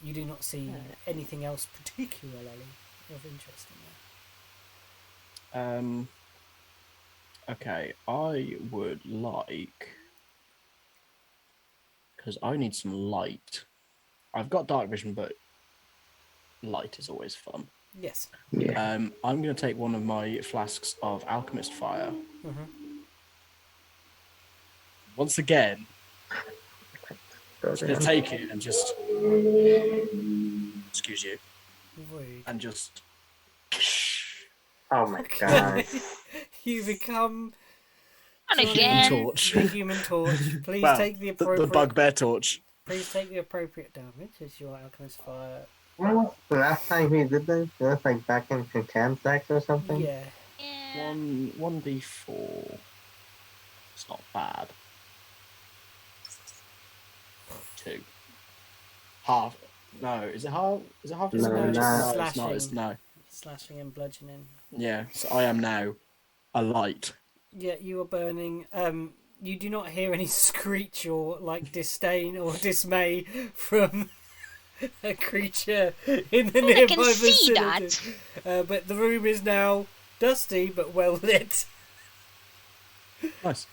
You do not see anything else particularly of interest in there. Okay, I would like, because I need some light. I've got dark vision, but light is always fun. Yes. Yeah. I'm going to take one of my flasks of alchemist fire. Mm-hmm. Once again, Go I'm going to down. take it and just, excuse you, Rude. and just. Oh my god. You become And Johnny again, Torch. the Human Torch. Please Well, take the The appropriate. bugbear torch. Please take the appropriate damage as your alchemist fire. When was the last time we did this? It was like back in Concantax or something? Yeah. yeah, 1d4. It's not bad. 2. Half. No, is it half? Is it half? No, damage? no. No, it's not. Slashing. It's no. Slashing and bludgeoning. Yeah, so I am now a light. Yeah, you are burning. You do not hear any screech or like disdain or dismay from a creature in the I nearby can see vicinity. But the room is now dusty but well lit. Nice.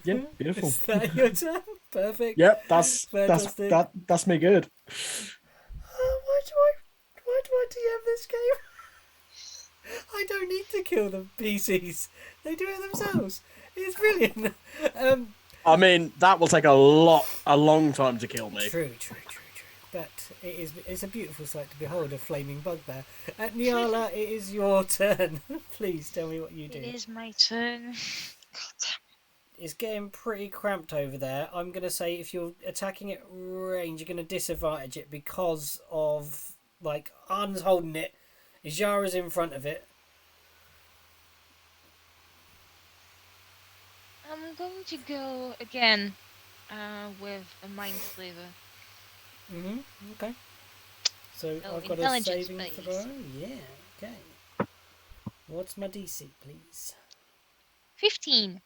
Yeah, beautiful. Is that your turn? Perfect. Yep, that's Fantastic. that's me good. Why do I DM this game? I don't need to kill the PCs. They do it themselves. It's brilliant. I mean, that will take a long time to kill me. True. But it's a beautiful sight to behold, a flaming bugbear. Nyala, it is your turn. Please tell me what you do. it is my turn. It's getting pretty cramped over there. I'm going to say if you're attacking at range, you're going to disadvantage it because of, like, Arden's holding it. Ijara's in front of it. I'm I'm going to go again with a mind sliver. Okay. So Oh, I've got a intelligence, saving please. throw. Yeah. Okay. What's my DC, please? 15.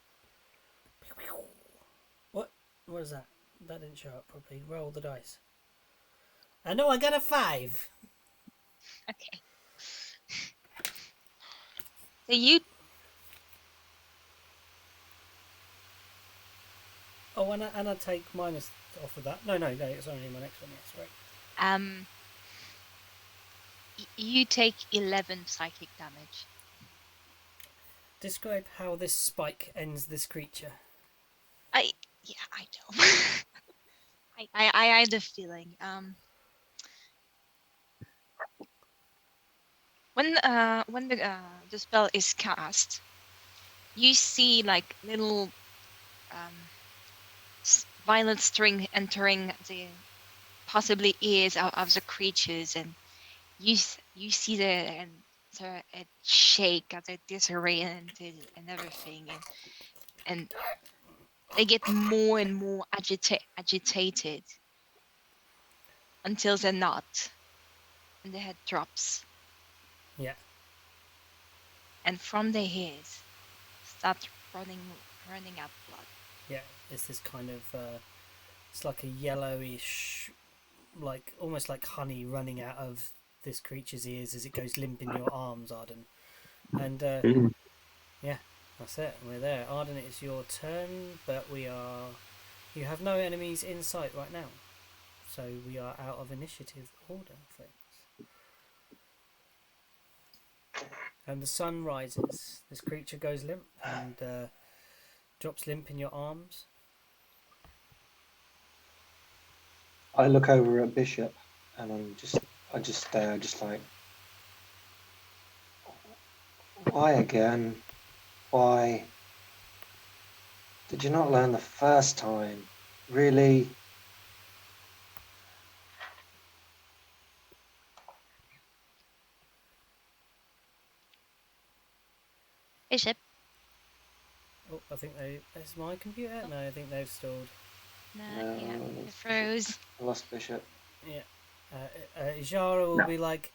What? What is that? That didn't show up properly. Roll the dice. I know I got a 5. Okay. So you Oh, and I take minus off of that. No, it's only my next one. Yes, right. you take 11 psychic damage. Describe how this spike ends this creature. I know. I had a feeling. When the spell is cast, you see like little violet string entering the possibly ears of the creatures, and you see it shake as it disoriented and everything, and they get more and more agitated until they're not, and the head drops, Yeah. and from their ears start running out blood. Yeah. It's this kind of. It's like a yellowish, like almost like honey running out of this creature's ears as it goes limp in your arms, Arden. And yeah, that's it. We're there. Arden, it's your turn, but you have no enemies in sight right now, so we are out of initiative order, friends. And the sun rises. This creature goes limp and drops limp in your arms. I look over at Bishop, and I just like, why again? Why did you not learn the first time? Really? Bishop. Oh, I think is my computer? No, I think they've stalled. No, No, yeah, it froze. I lost Bishop. Yeah. Jara will be like,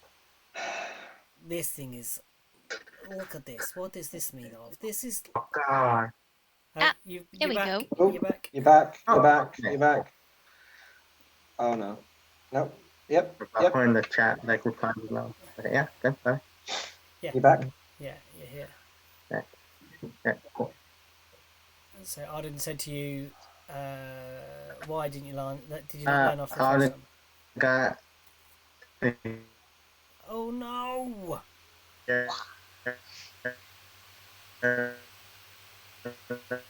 this thing is. Look at this. What does this mean of? This is. Oh God. You're we back. go. Oh, You're back. You're back. You're Oh, back. okay. You're back. Oh no. Nope. Yep. I'll Yep. put in the chat like reply below. Okay, yeah, good. Bye. Yeah. You're back. Yeah, you're here. Yeah, cool. So Arden said to you, why didn't you learn? Did you not learn after the first Arden time? got. Oh no!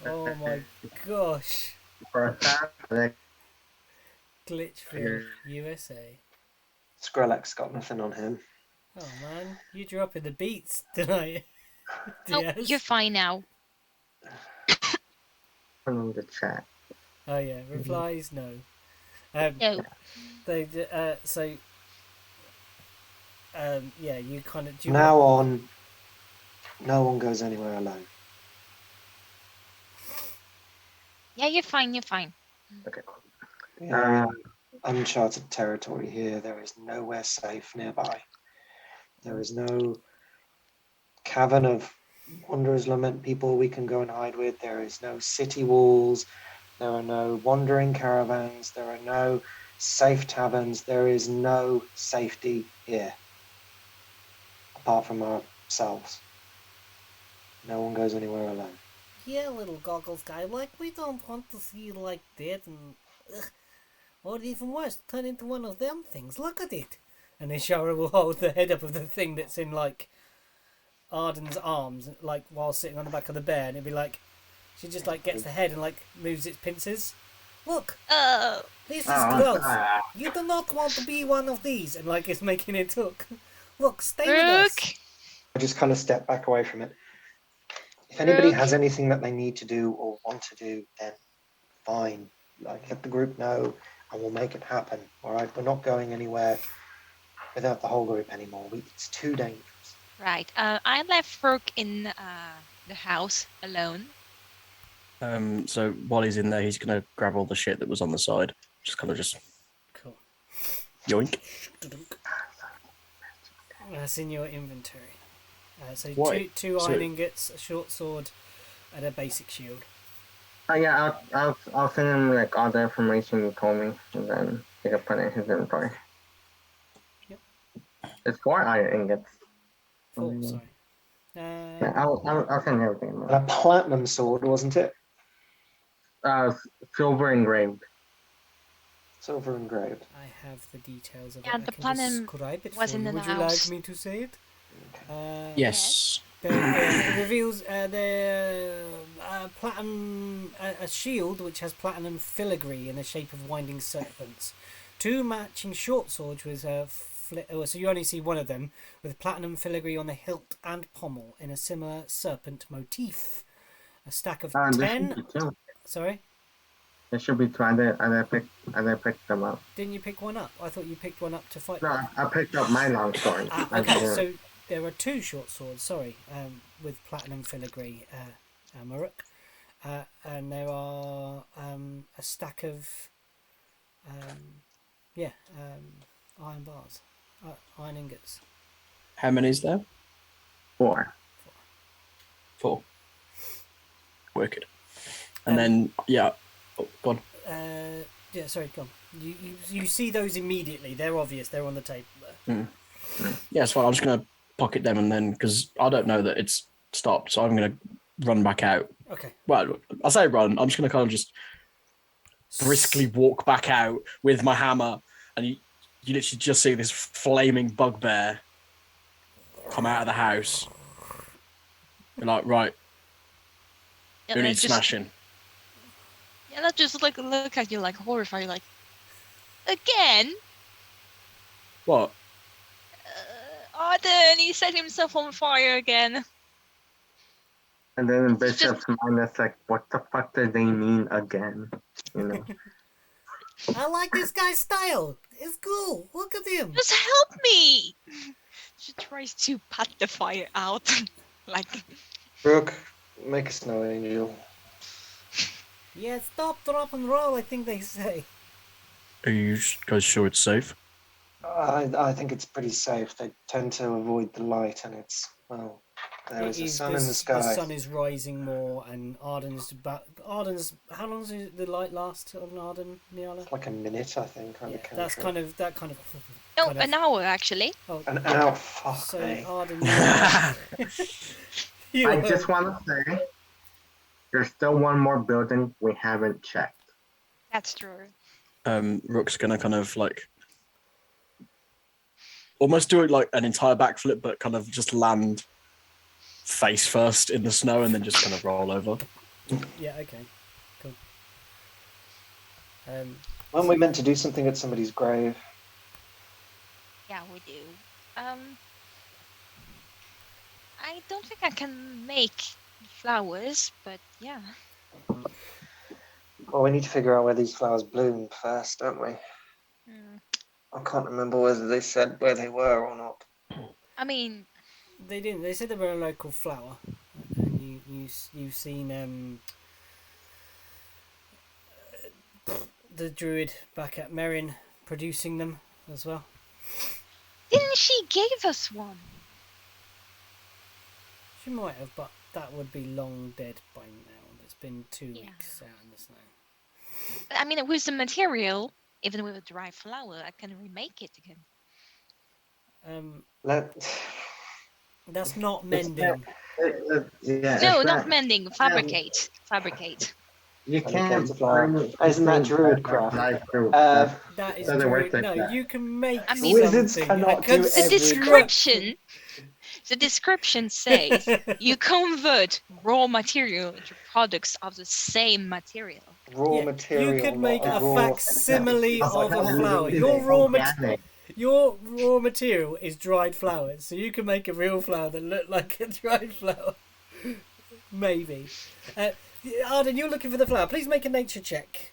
Oh my gosh! Glitchville, USA. Skrillex got nothing on him. Oh man, you dropping the beats tonight. Oh, Yes. you're fine now. In the chat. Oh yeah, replies no. No. They so. Yeah, you kind of. Now on, no one goes anywhere alone. Yeah, you're fine. You're fine. Okay. We are in uncharted territory here. There is nowhere safe nearby. There is no cavern of wanderers lament people we can go and hide with. There is no city walls. There are no wandering caravans. There are no safe taverns. There is no safety here. Apart from ourselves. No one goes anywhere alone. Yeah, little goggles guy. Like, we don't want to see you like that and. Or even worse, turn into one of them things. Look at it. And then Shara will hold the head up of the thing that's in, like, Arden's arms, like, while sitting on the back of the bear. And it'd be like, she just, like, gets the head and, like, moves its pincers. Look, this is close. You do not want to be one of these. And, like, it's making it look. Look, stay with us. I just kind of step back away from it. If anybody has anything that they need to do or want to do, then fine. Like, let the group know and we'll make it happen. All right, we're not going anywhere without the whole group anymore. It's too dangerous. Right. I left Rook in the house alone. So while he's in there, he's gonna grab all the shit that was on the side. Just Cool. yoink. That's in your inventory. So Why? two So- iron ingots, a short sword, and a basic shield. Oh yeah, I'll send him like all the information you told me, and then he can put it in his inventory. Yep. It's 4 iron ingots. Four, sorry. Yeah, I'll send everything. And a platinum sword, wasn't it? Silver engraved. Silver engraved. I have the details of Yeah, it. I the can platinum describe it was for in you. the Would you house. like me to say it? Yes. It reveals the platinum a shield which has platinum filigree in the shape of winding serpents. 2 matching short swords with so you only see one of them with platinum filigree on the hilt and pommel in a similar serpent motif. A stack of There should 10. be 2. Sorry, There should be 2. I picked them up. didn't you pick one up? I thought you picked one up to fight. No, I picked up my long sword. Okay, so there are 2 short swords, sorry, with platinum filigree, Maruk. And there are a stack of, iron bars, iron ingots. How many is there? 4. 4. Wicked. And then oh, go on. Yeah, sorry, go on. You see those immediately. They're obvious. They're on the table there. Yeah, it's fine. I'm just gonna pocket them and then because I don't know that it's stopped, so I'm gonna run back out. Okay. Well, I say run. I'm just gonna kind of just briskly walk back out with my hammer, and you literally just see this flaming bugbear come out of the house. You're like, right, Yeah, who and needs just, smashing? yeah, that just like look at you like horrified, like again. What? Arden, he set himself on fire again. And then It's Bishop's mind is like, what the fuck do they mean again? You know? I like this guy's style. It's cool. Look at him. Just help me! She tries to pat the fire out. Like, Brooke, make a snow angel. Yeah, stop, drop, and roll. I think they say. Are you guys sure it's safe? I think it's pretty safe. They tend to avoid the light, and it's, well, there is a sun in the sky. The sun is rising more, and Arden's about. Arden's. How long does the light last on Arden, Niala? It's like a minute, I think. On Yeah, the that's country. that kind of. no, kind of- an hour actually. Oh, An hour, fuck so me. Arden. I just want to say, there's still one more building we haven't checked. That's true. Rook's gonna kind of like almost do it like an entire backflip, but kind of just land face first in the snow and then just kind of roll over. Yeah. Okay. Cool. Weren't we meant to do something at somebody's grave? Yeah, we do. I don't think I can make flowers, but yeah. Well, we need to figure out where these flowers bloom first, don't we? Hmm. I can't remember whether they said where they were or not. I mean, They didn't. They said they were a local flower, and you've seen the druid back at Merrin producing them as well. didn't she give us one? She might have, but that would be long dead by now. It's been 2 Yeah. weeks out in the snow. I mean, with the material, even with a dry flower, I can remake it again. That's not mending. Yeah, No, it's not mending. Fabricate. Fabricate. You can't. Fabricate a flower. Isn't that druid craft? That is Doesn't work druid. like No, that. you can make I mean- Wizards something. cannot A do The every description. The description says you convert raw material into products of the same material. raw Yeah, material. you could not make a raw- facsimile It's of a like flower. it's Your organic. raw material is dried flowers, so you can make a real flower that look like a dried flower. Maybe. Arden, you're looking for the flower. Please make a nature check.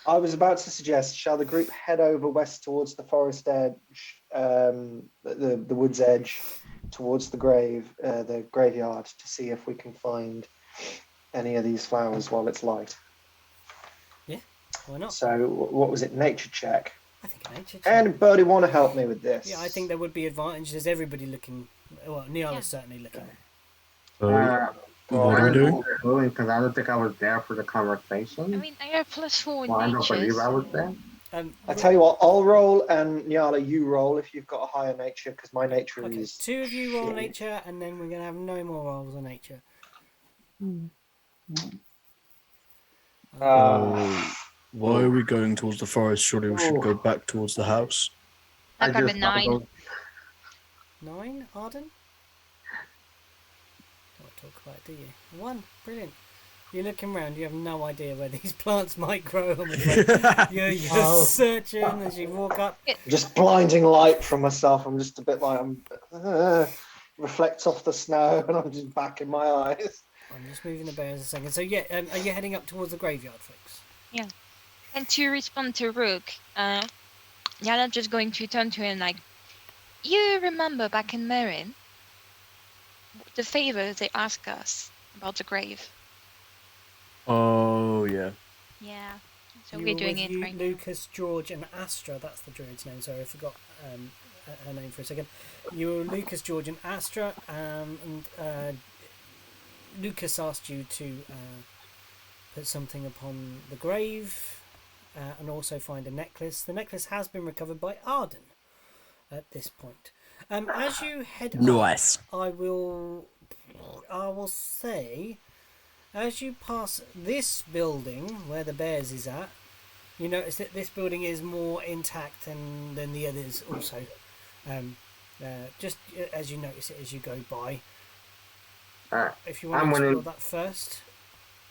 I was about to suggest, shall the group head over west towards the forest edge, the wood's edge, towards the graveyard to see if we can find any of these flowers while it's light. Why not? So what was it? Nature check. I think a nature check. Anybody want to help me with this? Yeah, I think there would be advantages. Everybody looking. Well, Niall is certainly looking. What Go are we on. doing? Because I don't think I was there for the conversation. I mean, I have +4 in Well, I don't nature. believe I was there. I tell you what, I'll roll and Nyala, you roll if you've got a higher nature, because my nature Okay, is. 2 of you roll shit. nature, and then we're gonna have no more rolls on nature. Why are we going towards the forest? Surely we should go back towards the house. I got a just thought 9. those- 9, Arden? Don't talk about it, do you? 1, brilliant. You're looking around, you have no idea where these plants might grow. I'm afraid. You're searching as you walk up. Just blinding light from myself. I'm just a bit like reflects off the snow, and I'm just back in my eyes. I'm just moving the bears a second. So yeah, are you heading up towards the graveyard, folks? Yeah. And to respond to Rook, Yana just going to turn to him like, you remember back in Merin, the favor they asked us about the grave? Oh, yeah. Yeah. So You we're were doing with it right Lucas, George, and Astra. That's the druid's name. Sorry, I forgot her name for a second. You were Lucas, George, and Astra, and Lucas asked you to put something upon the grave and also find a necklace. The necklace has been recovered by Arden at this point. As you head Nice. up, I will say, as you pass this building where the bears is at, you notice that this building is more intact than the others also. Just as you notice it as you go by. If you want to explore that first.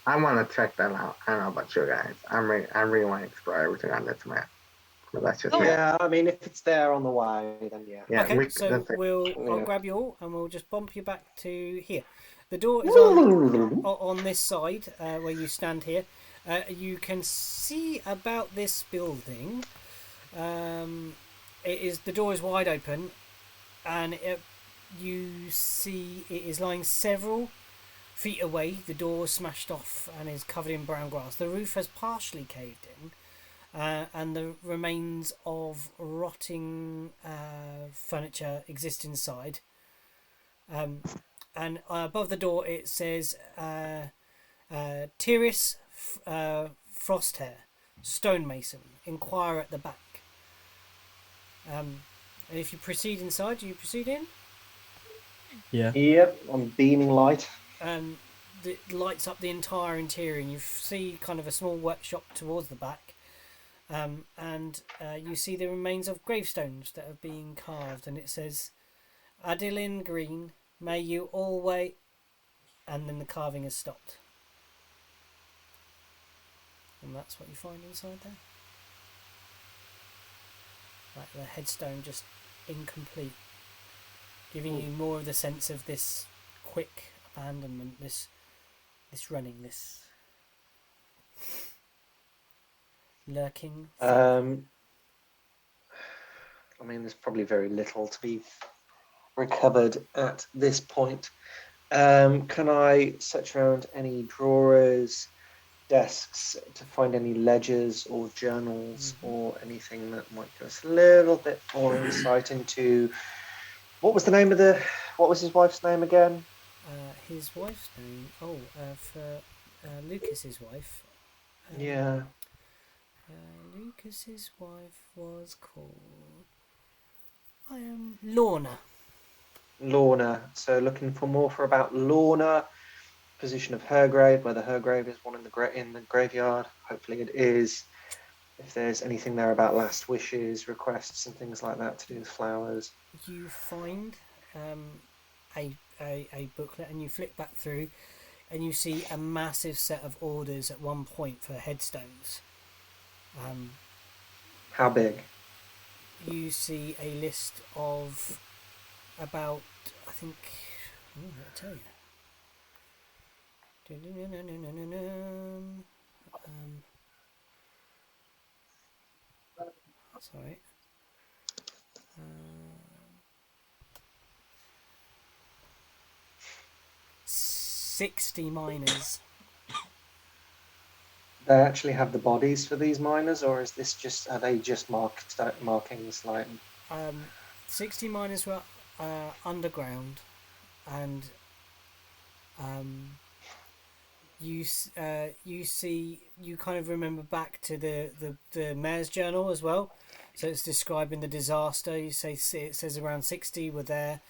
I want to check that out. I don't know about you guys. I really want to explore everything on this map. But that's just Yeah, I mean, if it's there on the way, then yeah. Yeah, Okay, so I'll Yeah. grab you all and we'll just bump you back to here. The door is on this side where you stand here. You can see about this building. The door is wide open, and you see it is lying several feet away. The door is smashed off and is covered in brown grass. The roof has partially caved in. And the remains of rotting furniture exist inside. And above the door it says Tiris Frosthair, stonemason, inquire at the back. And if you proceed inside, do you proceed in? Yeah. Yep, I'm beaming light. It lights up the entire interior, and you see kind of a small workshop towards the back. And you see the remains of gravestones that are being carved, and it says Adeline Green, may you always, and then the carving has stopped. And that's what you find inside there. Like the headstone just incomplete, giving you more of the sense of this quick abandonment, this running, this lurking. I mean, there's probably very little to be recovered at this point. Can I search around any drawers, desks to find any ledgers or journals or anything that might give us a little bit more insight into what was his wife's name again? His wife's name. For Lucas's wife. Yeah. Lucas's wife was called Lorna. Lorna. So looking for more for about Lorna. Position of her grave, whether her grave is one in the graveyard. Hopefully it is. If there's anything there about last wishes, requests, and things like that to do with flowers. You find a booklet, and you flip back through, and you see a massive set of orders at one point for headstones. How big? You see a list of about, I think, I'll tell you. Sorry. 60 miners they actually have the bodies for these miners, or is this just are they just markings like? 60 miners were underground, and you see, you kind of remember back to the mayor's journal as well. So it's describing the disaster. You say it says around 60 were there.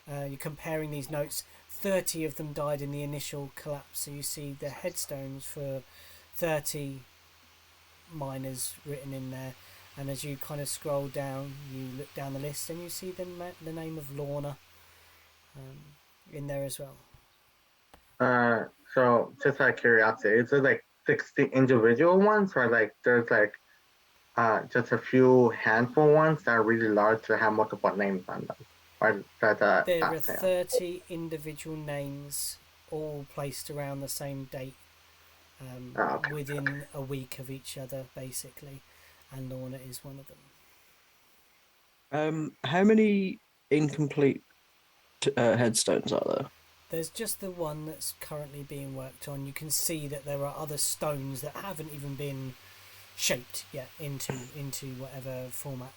You're comparing these notes. 30 of them died in the initial collapse. So you see the headstones for 30 miners written in there. And as you kind of scroll down, you look down the list and you see the name of Lorna in there as well. So just out of curiosity, is there like 60 individual ones, or like there's like just a few handful ones that are really large that have multiple names on them? Or that There are 30 individual names, all placed around the same date, okay. within a week of each other, basically, and Lorna is one of them. How many incomplete headstones are there? There's just the one that's currently being worked on. You can see that there are other stones that haven't even been shaped yet into whatever format.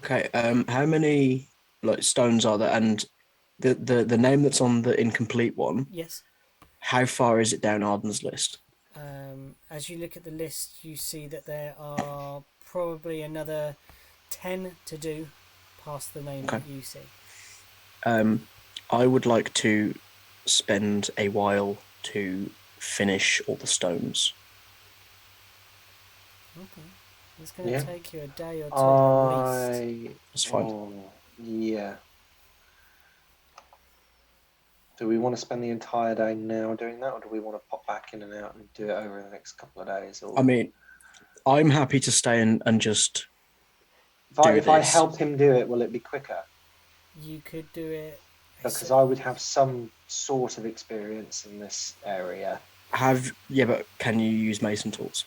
Okay. How many like stones are there? And the name that's on the incomplete one. Yes. How far is it down Arden's list? As you look at the list, you see that there are probably another 10 to do past the name Okay. that you see. I would like to spend a while to finish all the stones. Okay. It's going to Yeah. take you a day or two at least. That's fine. Oh, yeah. Do we want to spend the entire day now doing that, or do we want to pop back in and out and do it over the next couple of days? Or I mean, I'm happy to stay and just if I this. help him do it, will it be quicker? You could do it. Because I would have some sort of experience in this area. But can you use mason tools?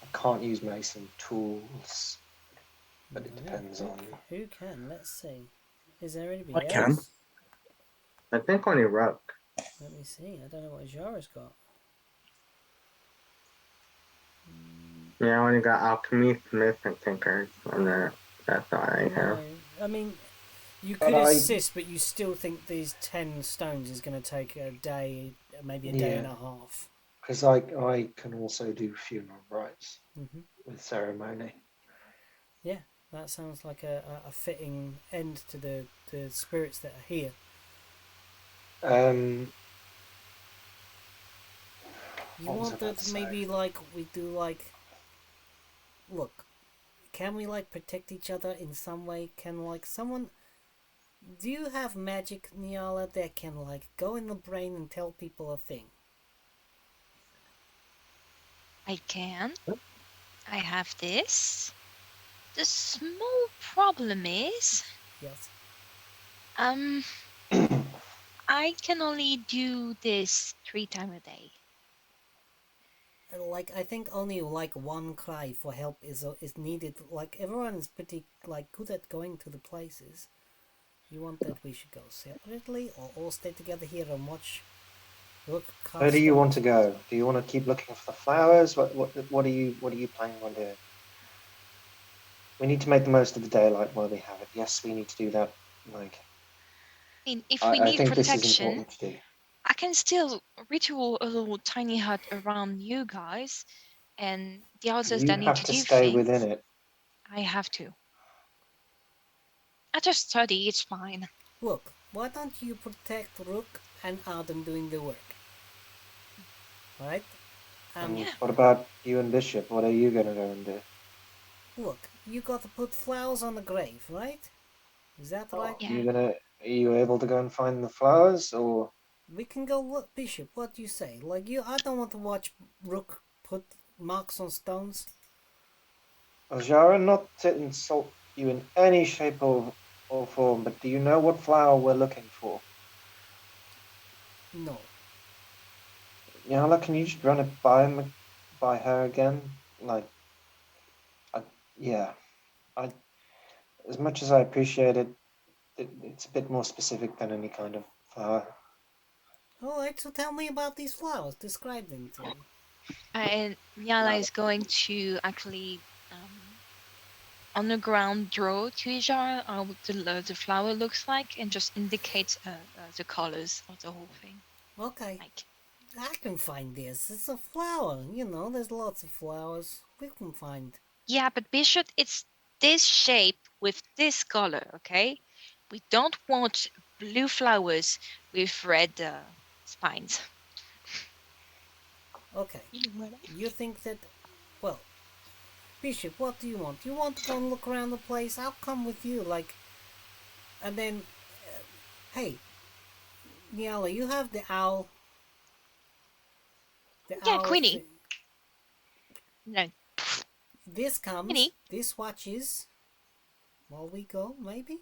I can't use mason tools, but it depends on. Who can? Let's see. Is there anybody I can. else? I think only Rook. Let me see. I don't know what Jara's got. Yeah, I only got alchemy, smith, and tinkers, and that's all I have. I mean, you could assist, but you still think these 10 stones is going to take a day, maybe a day and a half. Because I can also do funeral rites with ceremony. Yeah, that sounds like a fitting end to the spirits that are here. You want that maybe like we do like. Look, can we like protect each other in some way? Can like someone? Do you have magic, Niala, that can like go in the brain and tell people a thing? I can. I have this. The small problem is, Yes. I can only do this 3 times a day. Like I think only like one cry for help is needed. Like everyone is pretty like good at going to the places. You want that we should go separately or all stay together here and watch? Where do you want to go? Do you want to keep looking for the flowers? What are you planning on doing? We need to make the most of the daylight while we have it. Yes, we need to do that. Like, I mean, if we need think protection, this is important to do. I can still ritual a little tiny hut around you guys, and the others You that need have to to do stay things. within it. I have to. I just study. It's fine. Look, why don't you protect Rook and Adam doing the work? Right? Yeah. What about you and Bishop? What are you going to go and do? Look, you got to put flowers on the grave, right? Is that right? Yeah. Are you able to go and find the flowers, or? We can go look, Bishop. What do you say? Like I don't want to watch Rook put marks on stones. Jara, not to insult you in any shape or form, but do you know what flower we're looking for? No. Yala, can you just run it by her again? Like, as much as I appreciate it, it's a bit more specific than any kind of flower. Alright, so tell me about these flowers. Describe them to me. And Nyala is going to actually on the ground draw to Ijara what the flower looks like and just indicate the colors of the whole thing. Okay, Like, I can find this. It's a flower. You know, there's lots of flowers. We can find. yeah, but Bishop, it's this shape with this color, okay? We don't want blue flowers with red spines. Okay, You know what you think that? Well, Bishop, what do you want? You want to go and look around the place? I'll come with you. Like, and then, hey, Niala, you have the owl. The Yeah, owl. Queenie. No, This comes. Queenie. This watches. While we go, maybe.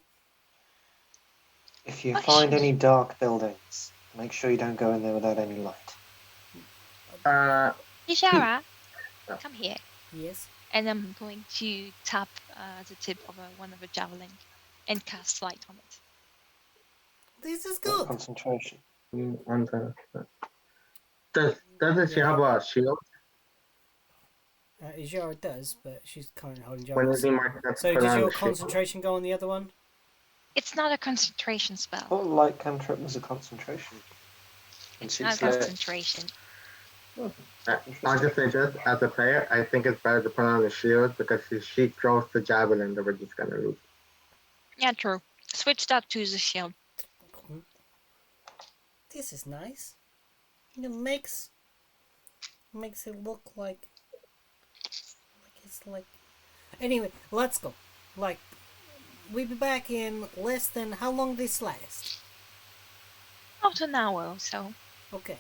If you Hush. find any dark buildings, make sure you don't go in there without any light. Ijara, come here. Yes. And I'm going to tap the tip of one of the javelin and cast light on it. This is Not good. concentration. Doesn't she have a shield? Ijara does, but she's currently holding When Jarvis. is he marked to So put does on your the shield? concentration go on the other one? It's not a concentration spell. What light cantrip was a concentration? And It's she'd not say, concentration. I'll just say this, as a player, I think it's better to put on the shield because if she throws the javelin, then we're just gonna lose. Yeah, true. Switch that to the shield. This is nice. It makes it look like it's like. Anyway, let's go. Like, we'll be back in less than how long this last? About an hour or so. Okay.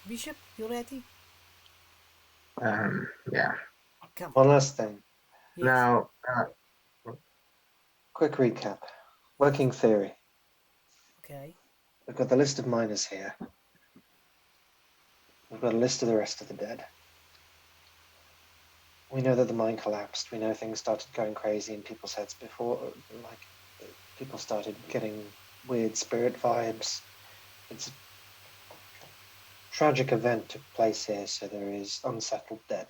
Bishop, you ready? Yeah. Come on. one last thing. Yes. Now, Quick recap. Working theory. Okay. We've got the list of miners here. We've got a list of the rest of the dead. We know that the mine collapsed. We know things started going crazy in people's heads before, like, people started getting weird spirit vibes. It's a tragic event took place here, so there is unsettled dead.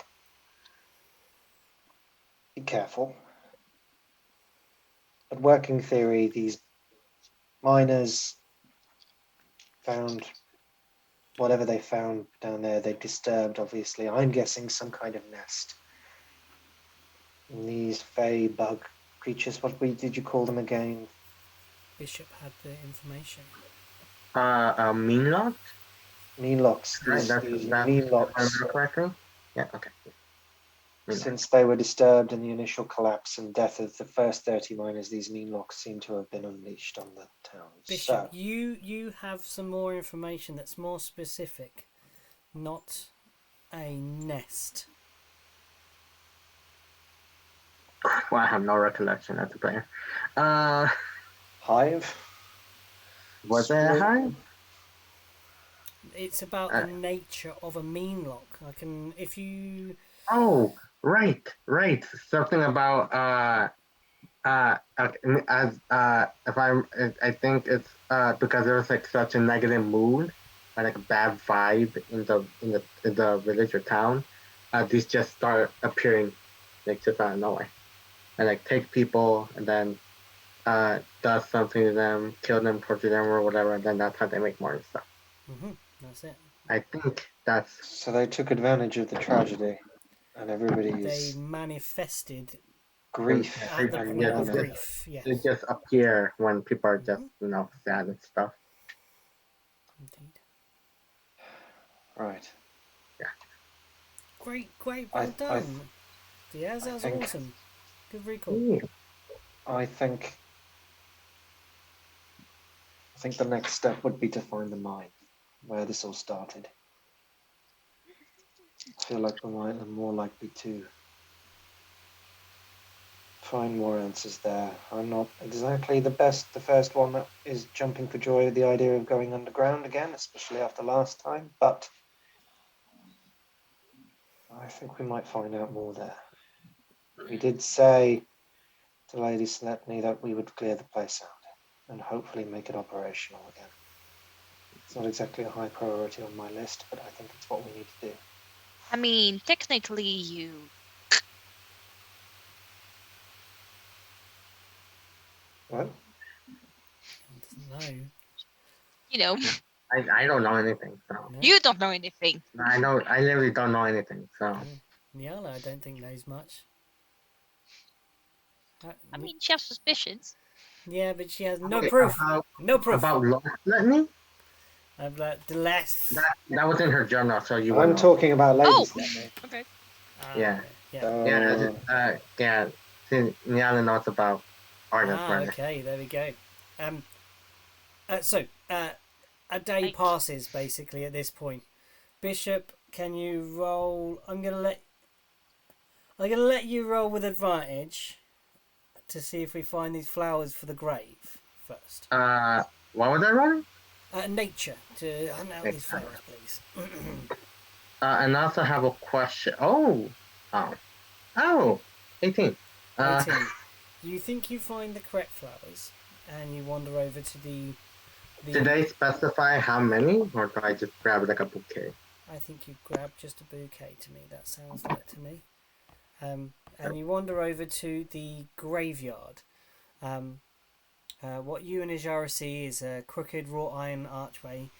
Be careful. But working theory, these miners found whatever they found down there. They disturbed, obviously. I'm guessing some kind of nest. And these fey bug creatures, did you call them again? Bishop had the information. mean lot? Meanlocks. That's These if I meanlocks, remember correctly. Yeah. Okay. Mean since they were disturbed in the initial collapse and death of the first 30 miners, these meanlocks seem to have been unleashed on the town. Bishop, So, you have some more information that's more specific, not a nest. Well, I have no recollection as a player. hive? Was there a Swarm? hive? It's about the nature of a meanlock. I can, if you. Oh, right. Something about I think it's because there was like such a negative mood and like a bad vibe in the village or town. These just start appearing like just out of nowhere, and like take people and then does something to them, kill them, torture them, or whatever. And then that's how they make more and stuff. That's it. I think that's So they took advantage of the tragedy and They everybody's manifested grief at the and point of madness. grief. Yes. they just appear when people are just sad and stuff. Indeed. Right. Yeah. Great, well done. Diaz, that was think- awesome. Good recall. Ooh. I think the next step would be to find the mine where this all started. I feel like we might are more likely to find more answers there. I'm not exactly the first one that is jumping for joy at the idea of going underground again, especially after last time, but I think we might find out more there. We did say to Lady Sletney that we would clear the place out and hopefully make it operational again. It's not exactly a high priority on my list, but I think it's what we need to do. I mean, technically, you. What? Doesn't know. You know, I don't know anything, so No. you don't know anything. I literally don't know anything, so Nyala, I don't think knows much. I mean, she has suspicions. Yeah, but she has no Okay, proof. No proof. about lost litany. The less. That was in her journal, so you I'm would know. talking about Oh! ladies. Let Okay. Yeah. Yeah. Yeah. See, Niala knows about artist running. Okay. There we go. So, a day Right. passes basically at this point. Bishop, can you roll? I'm gonna let you roll with advantage to see if we find these flowers for the grave first. What was I running? Nature to hunt out these flowers, please. And I also have a question. Oh, 18. 18. You think you find the correct flowers, and you wander over to the. Did they specify how many, or do I just grab like a bouquet? I think you grab just a bouquet to me. That sounds like to me. And you wander over to the graveyard. What you and Ijara see is a crooked wrought iron archway,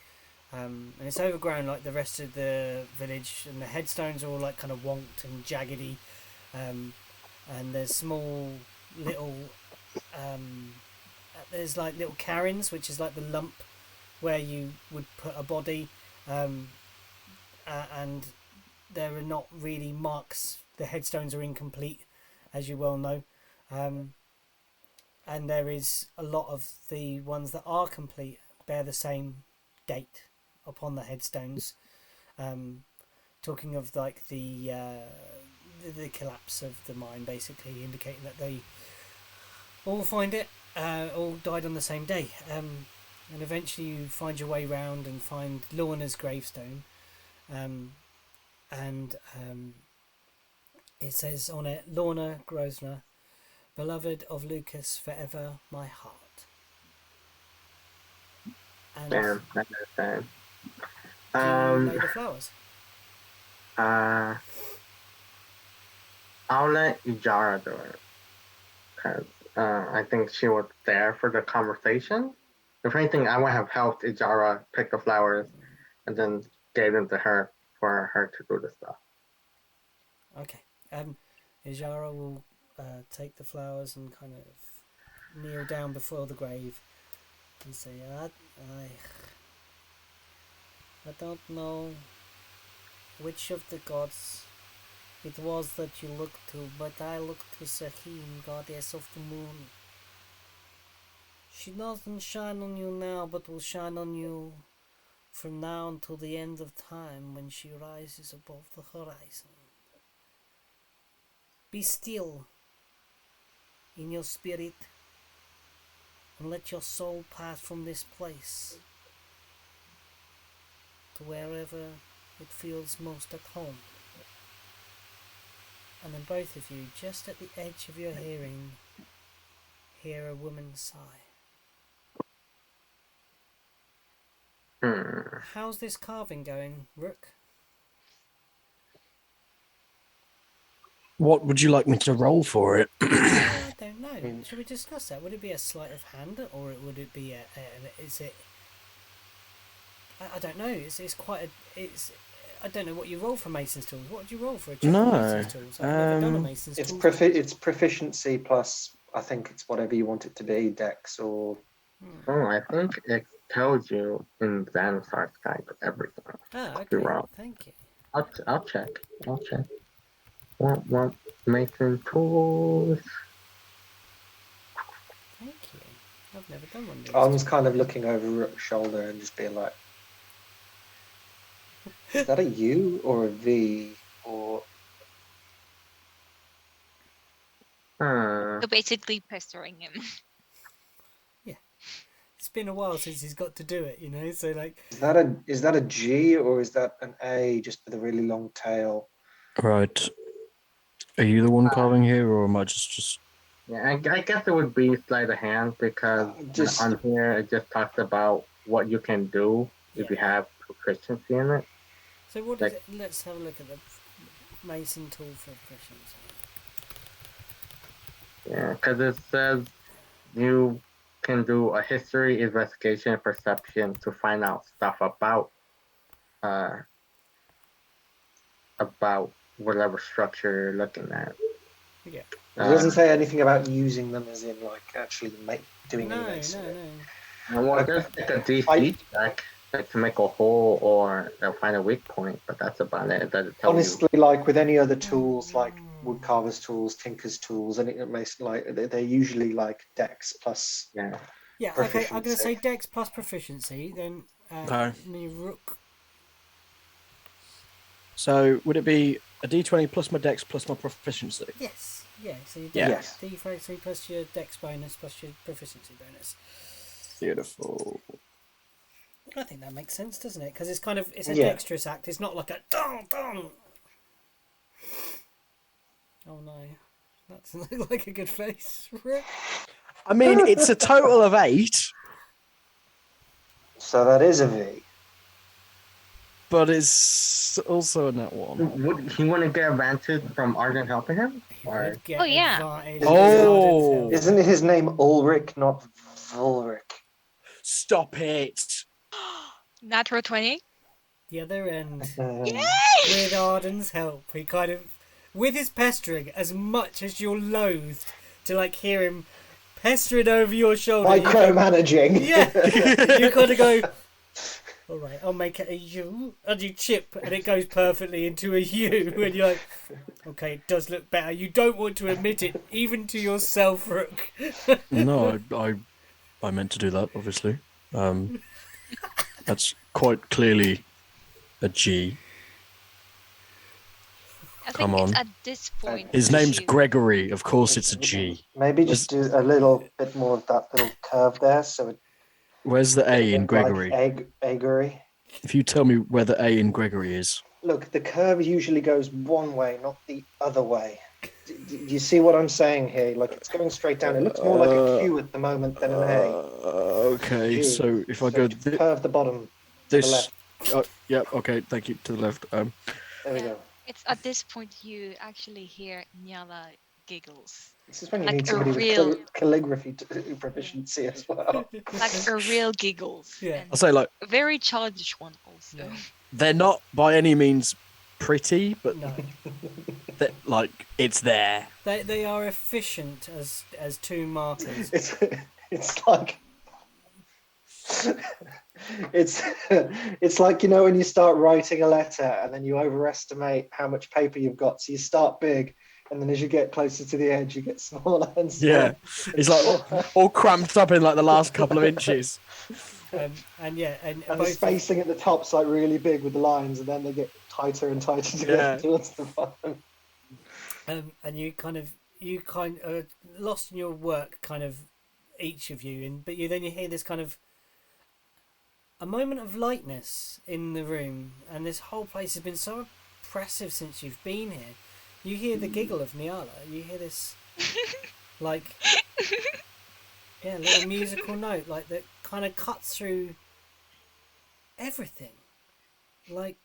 and it's overgrown like the rest of the village. And the headstones are all like kind of wonked and jaggedy, and there's small little. There's like little cairns, which is like the lump where you would put a body, and there are not really marks. The headstones are incomplete, as you well know, and there is a lot of the ones that are complete bear the same date upon the headstones. Talking of like the collapse of the mine, basically indicating that they all find it, all died on the same day. And eventually you find your way round and find Lorna's gravestone. And it says on it, Lorna Grosvenor, beloved of Lucas, forever my heart. And Damn, I understand. do you lay the flowers? I'll let Ijara do it, because I think she was there for the conversation. If anything, I would have helped Ijara pick the flowers and then gave them to her for her to do the stuff. Okay. Ijara will take the flowers and kind of kneel down before the grave and say, I don't know which of the gods it was that you looked to, but I look to Sahim, goddess of the moon. She doesn't shine on you now, but will shine on you from now until the end of time when she rises above the horizon. Be still in your spirit and let your soul pass from this place to wherever it feels most at home. And then both of you, just at the edge of your hearing, hear a woman sigh. How's this carving going, Rook? What would you like me to roll for it? I don't know. Should we discuss that? Would it be a sleight of hand, or would it be is it? I don't know. It's quite a. It's. I don't know what you roll for Mason's tools. What would you roll for a check for Mason's tools? I've never done a Mason's It's tools. it's proficiency plus. I think it's whatever you want it to be, Dex or. Oh, I think it tells you in Xanathar's guide everything. Ah, You're okay. wrong. Thank you. I'll check. What making tools? Thank you. I've never done one of these. I was kind of looking over Rook's shoulder and just being like, is that a U or a V or? So basically pestering him. It's been a while since he's got to do it, you know. So like, Is that a G or is that an A just with a really long tail? Right. Are you the one carving here, or am I just? Yeah, I guess it would be sleight of hand because on here it just talks about what you can do if you have proficiency in it. So what is it? Let's have a look at the mason tool for proficiency. Yeah, because it says you can do a history, investigation, and perception to find out stuff about whatever structure you're looking at. Yeah. It doesn't say anything about using them as in like actually doing any masonry. Well, Okay. there's like a DC check like to make a hole or find a weak point, but that's about it. It doesn't tell Honestly, like with any other tools, like woodcarver's tools, tinker's tools, and it makes like they're usually like dex plus. Yeah. Yeah. Okay. I'm gonna say Dex plus proficiency. Then Okay. Rook. So would it be a D20 plus my dex plus my proficiency? Yes. Yeah. So you Yeah. Dex D3 plus your Dex bonus plus your proficiency bonus. Beautiful. I think that makes sense, doesn't it? Because it's a Yeah. dexterous act. It's not like a dong dong. Oh no, that doesn't look like a good face. Rook. I mean, it's a total of 8, So that is a V. but it's also a nat 1. Would he want to get advantage from Arden helping him? You Or would get Oh, yeah. advantage. Oh. with Isn't his name Ulrich, not Vulrich? Stop it! Natural 20. the other end. Yay! With Arden's help, he kind of, with his pestering, as much as you're loathed to like hear him pestering over your shoulder. Micromanaging. Yeah, you kind of go, all right, I'll make it a U, and you chip, and it goes perfectly into a U, and you're like, okay, it does look better. You don't want to admit it, even to yourself, Rook. No, I meant to do that, obviously. That's quite clearly a G. I Come think on. it's at this point. His name's you- Gregory. Of course it's a G. Maybe just do a little bit more of that little curve there, so it Where's the A in Gregory? like eggery. If you tell me where the A in Gregory is. Look, the curve usually goes one way, not the other way. Do you see what I'm saying here? Like it's going straight down. It looks more like a Q at the moment than an A. Okay, G. so if I go curve the bottom. this... yeah, okay, thank you, to the left. There we Yeah. go. It's at this point you actually hear Nyala giggles. This is when you Like need a somebody real- with calligraphy proficiency as well. Like a real giggles. Yeah. And I'll say, like, a very childish one also. Yeah. they're not by any means pretty, but No, like, it's there. they are efficient as two markers. It's like it's like, you know, when you start writing a letter and then you overestimate how much paper you've got, so you start big and then as you get closer to the edge you get smaller and smaller. Yeah, it's like all cramped up in like the last couple of inches. And the and the spacing at the top's like really big with the lines and then they get tighter and tighter to get towards the bottom. and you kind of lost in your work, kind of each of you, but you hear this kind of a moment of lightness in the room, and this whole place has been so oppressive since you've been here. You hear the giggle of Nyala. You hear this like little musical note like that kind of cuts through everything, like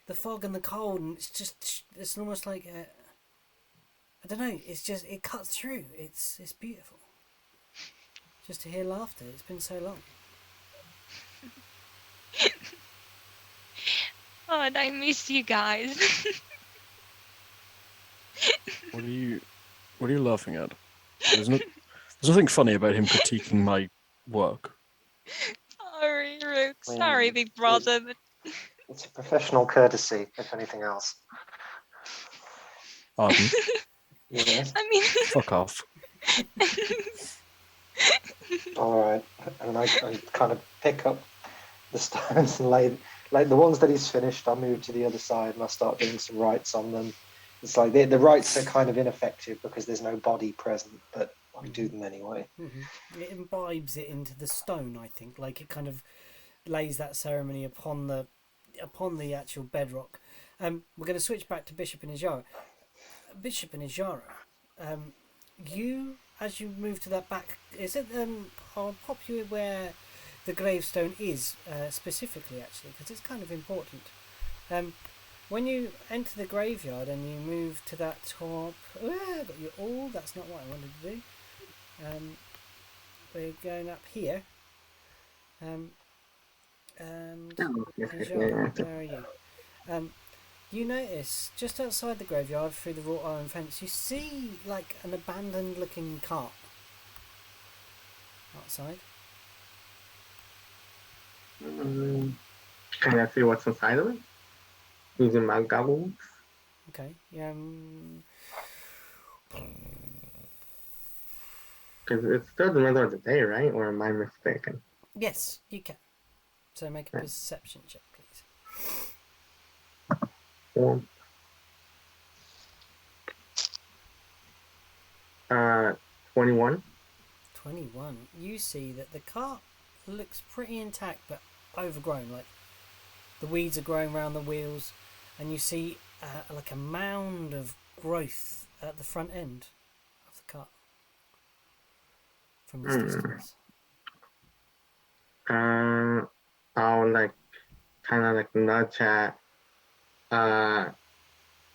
the fog and the cold, and it's almost like I don't know. It's just it cuts through. It's beautiful. Just to hear laughter. It's been so long. Oh, and I miss you guys. What are you laughing at? There's nothing funny about him critiquing my work. Sorry, Rook. Well, Sorry, big brother. But It's a professional courtesy, if anything else. Arden, Yes. I mean, fuck off. All right, and I kind of pick up the stones and lay the ones that he's finished. I'll move to the other side and I'll start doing some writes on them. It's like the writes are kind of ineffective because there's no body present, but I do them anyway. Mm-hmm. It imbibes it into the stone, I think. Like it kind of lays that ceremony upon the actual bedrock. We're going to switch back to Bishop and Ijara. Bishop and Ijara, you, as you move to that back, is it? I'll pop you where the gravestone is specifically, actually, because it's kind of important. When you enter the graveyard and you move to that top, got you all. That's not what I wanted to do. We're going up here. And Hajar, where are you? You notice just outside the graveyard through the wrought iron fence, you see like an abandoned looking cart outside. Can I see what's inside of it? Using my goggles. Okay. Because it's still the middle of the day, right? Or am I mistaken? Yes, you can. So make a perception check, please. 21. 21. You see that the cart looks pretty intact but overgrown. Like the weeds are growing around the wheels, and you see like a mound of growth at the front end of the cart from this distance. I'll like kind of like nudge at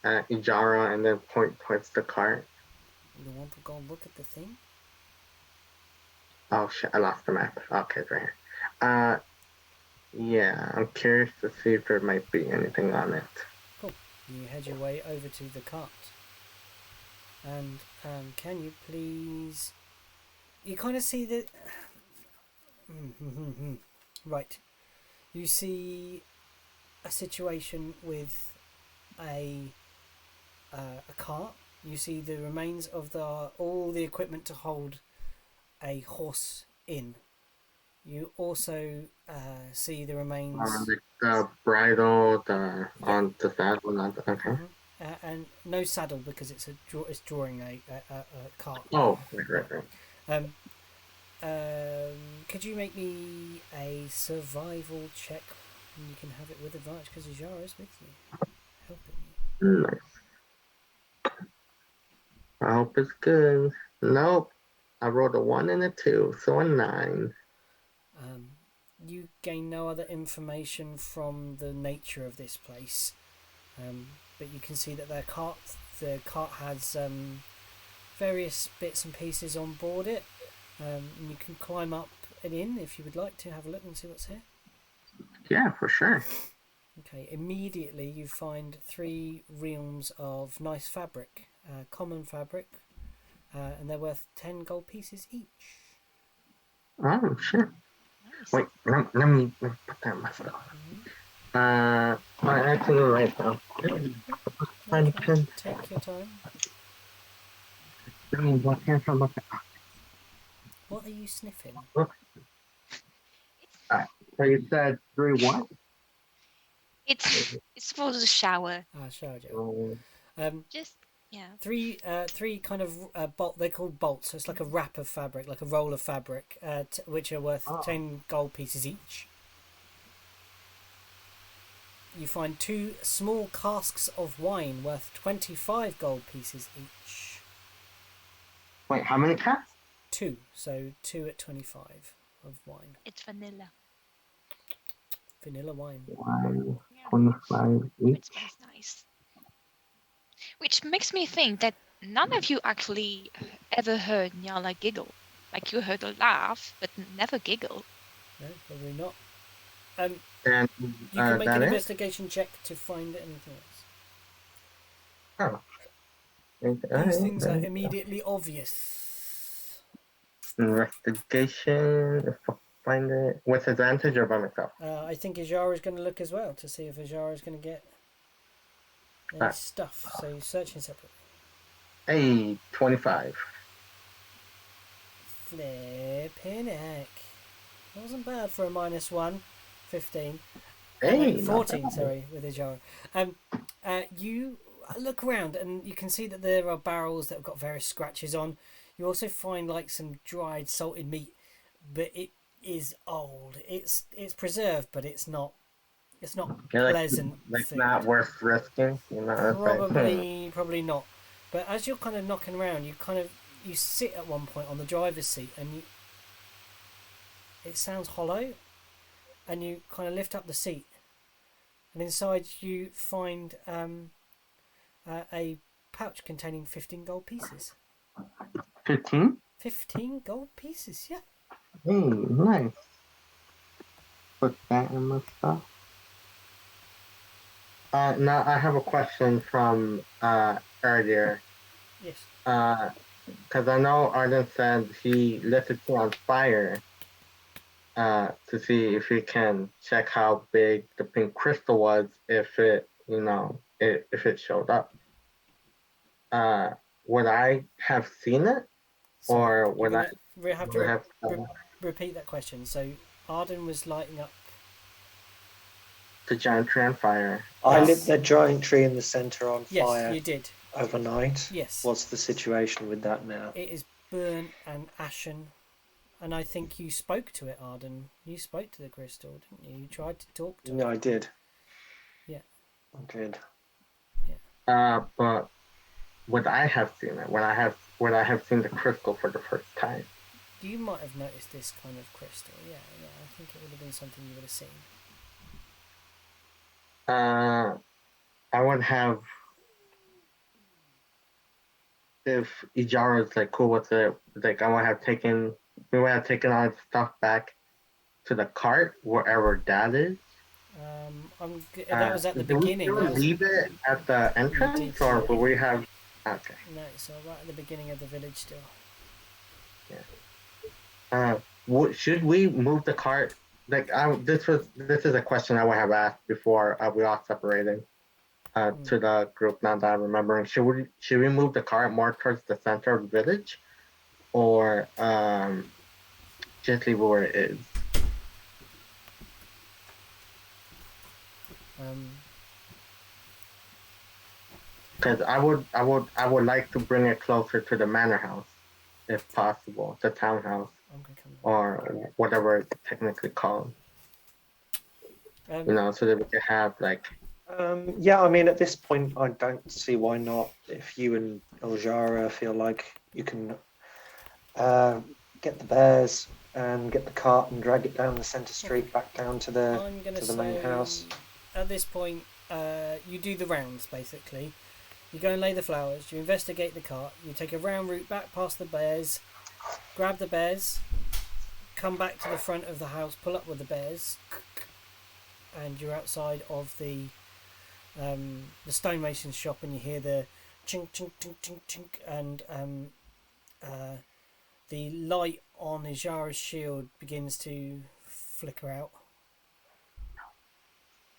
Ijara and then point towards the cart. You want to go look at the thing? Oh shit! I lost the map. Okay, it's right here. Yeah, I'm curious to see if there might be anything on it. Cool. You head your way over to the cart. And can you please... You kind of see that... Right. You see a situation with a cart. You see the remains of all the equipment to hold a horse in. You also see the remains... Like the bridle, on the saddle, not the... Okay. and no saddle because it's drawing a cart. Oh, right. Could you make me a survival check? And you can have it with advantage because Ijara is with you, helping you. Nice. I hope it's good. Nope. I rolled a 1 and a 2, so a 9. You gain no other information from the nature of this place, but you can see that the cart has various bits and pieces on board it. And you can climb up and in if you would like to have a look and see what's here. Yeah, for sure. Okay, immediately you find 3 reams of nice fabric, common fabric, and they're worth 10 gold pieces each. Oh, sure. Wait, let me put that in my phone. I actually right now. Find a pen. Take your time. What are you sniffing? So you said 3 what? It's for the shower. Shower gel. Just yeah. 3 kind of bolt. They're called bolts. So it's like a wrap of fabric, like a roll of fabric, which are worth 10 gold pieces each. You find 2 small casks of wine worth 25 gold pieces each. Wait, how many cats? 2, so 2 at 25 of wine. It's vanilla. Vanilla wine. 25 It each. smells nice. Which makes me think that none of you actually ever heard Nyala giggle. Like you heard her laugh, but never giggle. No, probably not. And You can make an that investigation check to find anything else. Oh. These things are immediately obvious. Investigation, if I find it. With advantage or by myself? I think Ijara is going to look as well to see if Ijara is going to get any stuff. So you're searching separately. Hey, 25. Flipping heck. Wasn't bad for a -1. 15. Hey, 14, sorry, with Ijara. You look around and you can see that there are barrels that have got various scratches on. You also find like some dried salted meat, but it is old. It's preserved, but it's not pleasant. Like food. not worth risking. You know, Probably not. But as you're kind of knocking around, you sit at one point on the driver's seat, and it sounds hollow, and you kind of lift up the seat, and inside you find a pouch containing 15 gold pieces. 15? 15 gold pieces, yeah. Hey, nice. Put that in my stuff. Now I have a question from earlier. Yes. Because I know Arden said he lit it on fire to see if he can check how big the pink crystal was if it, if it showed up. Would I have seen it? Sorry, Or you're would I gonna have to would have repeat that question. So Arden was lighting up. the giant tree on fire? I Yes. lit the giant tree in the center on Yes, fire you did. overnight. Yes. What's the situation with that now? It is burnt and ashen, and I think you spoke to it, Arden. You spoke to the crystal, didn't you? You tried to talk to No, it. I did. Yeah. I did. But would I have seen it? Would I have seen the crystal for the first time? You might have noticed this kind of crystal. Yeah. I think it would have been something you would have seen. I would have, if Ijara's like cool with it, like we would have taken our stuff back to the cart wherever that is. That was at the Do beginning. we leave it at the entrance, did, or yeah. will we have? Okay. No, so right at the beginning of the village still. Should we move the cart? Like, this is a question I would have asked before we all separated to the group. Now that I'm remembering, should we move the cart more towards the center of the village, or just leave it where it is? Because I would like to bring it closer to the manor house, if possible, the townhouse, or whatever it's technically called. So that we can have like. Yeah, I mean, at this point, I don't see why not. If you and Eljara feel like you can get the bears and get the cart and drag it down the center street back down to the main house. At this point, you do the rounds basically. You go and lay the flowers. You investigate the cart. You take a round route back past the bears, grab the bears, come back to the front of the house, pull up with the bears, and you're outside of the stonemason's shop, and you hear the chink chink chink chink chink, and the light on Ijara's shield begins to flicker out.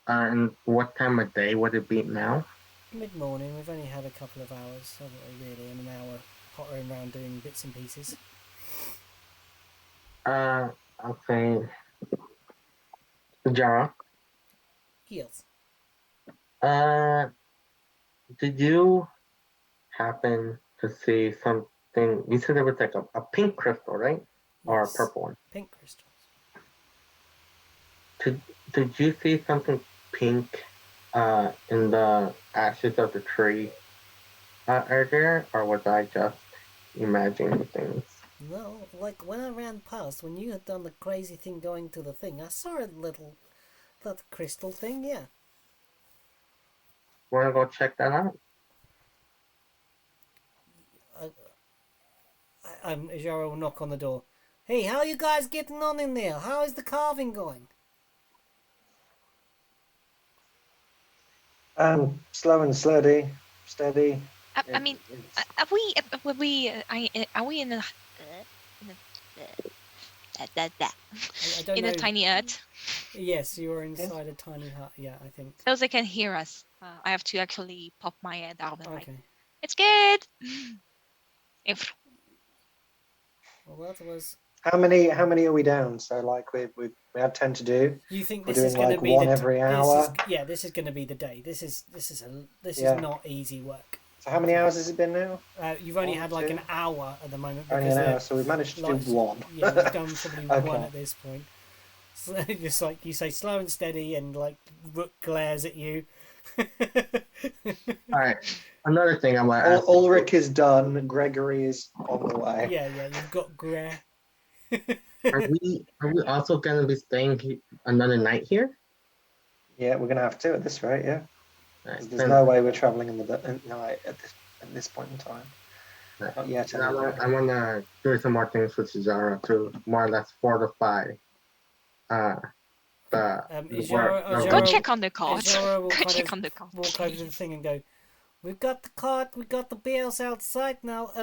And what time of day would it be now? Mid-morning. We've only had a couple of hours, haven't we, really? And an hour pottering around doing bits and pieces. I'll say, Jara. Yes. Did you happen to see something? You said it was like a pink crystal, right? Or a purple one? Pink crystals. Did you see something pink in the ashes of the tree earlier, or was I just imagining things? No, like when I ran past, when you had done the crazy thing going to the thing, I saw that crystal thing, yeah. Wanna go check that out? Ijara will knock on the door. Hey, how are you guys getting on in there? How is the carving going? Slow and steady. I mean, are we in a in a tiny hut? Yes, you're inside a tiny hut. Yeah, I think. Those they can hear us. I have to actually pop my head out and Okay. it's good. If Well, that was. How many are we down? So like we have 10 to do. You think We're this is doing going to like be one every hour? This is going to be the day. This is Yeah. not easy work. So how many hours has it been now? You've only One, had like two? an hour at the moment. Only because an the hour, so we've managed to do lights- one. Yeah, you've done probably Okay. one at this point. So just like you say, slow and steady, and like Rook glares at you. Alright. Another thing I might ask. Ulrich is done. Gregory is on the way. Yeah, you've got Gre. Are we also gonna be staying another night here? Yeah, we're gonna have to at this rate. Yeah, Right, 'cause there's then- no way we're traveling in the night at this point in time. right. Not yet. And I Anyway. wanna do some more things with Zara to more or less fortify the Is work- Zara- the Go work- check on the cart. Zara will Go kind check of on the cart. walk over to the please. thing and go, "We've got the cart. We've got the beers outside now.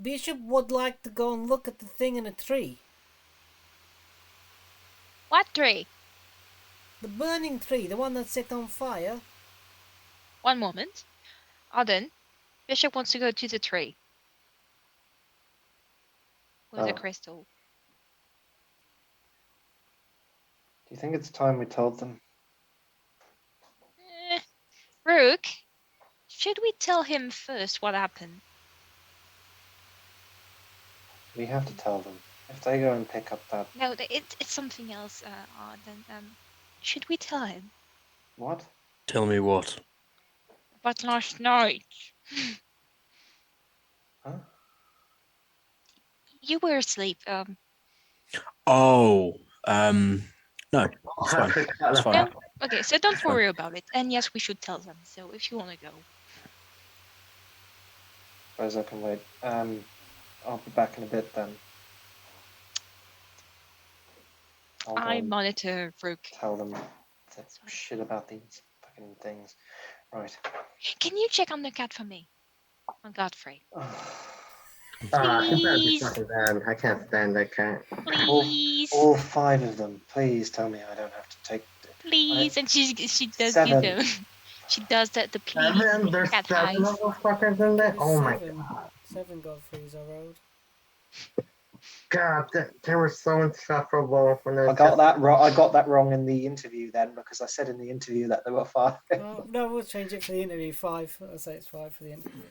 Bishop would like to go and look at the thing in a tree. What tree? The burning tree, the one that's set on fire." One moment. Arden, Bishop wants to go to the tree. With the Oh. crystal. Do you think it's time we told them? Rook, should we tell him first what happened? We have to tell them. If they go and pick up that No, it's something else, Arden. Should we tell him? what? Tell me what. But last night, Huh? you were asleep. Oh, no, it's fine. It's fine. No? Okay, so don't worry about it. And yes, we should tell them. So if you want to go. Suppose I can wait. I'll be back in a bit then. I'll go I and monitor Rook. tell them that shit about these fucking things. Right. Can you check on the cat for me? On Godfrey. he better be Please. fucking dead. I can't stand that cat. Please. All 5 of them. Please tell me I don't have to take. Please. And she does 7. give them. She does that the please. Seven? There's Cat 7 eyes. motherfuckers in there? Oh my Seven. god. 7 Godfreys I rolled. God, they were so insufferable when they I got that wrong. I got that wrong in the interview then because I said in the interview that there were 5. Oh, no, we'll change it for the interview. 5. I'll say it's 5 for the interview.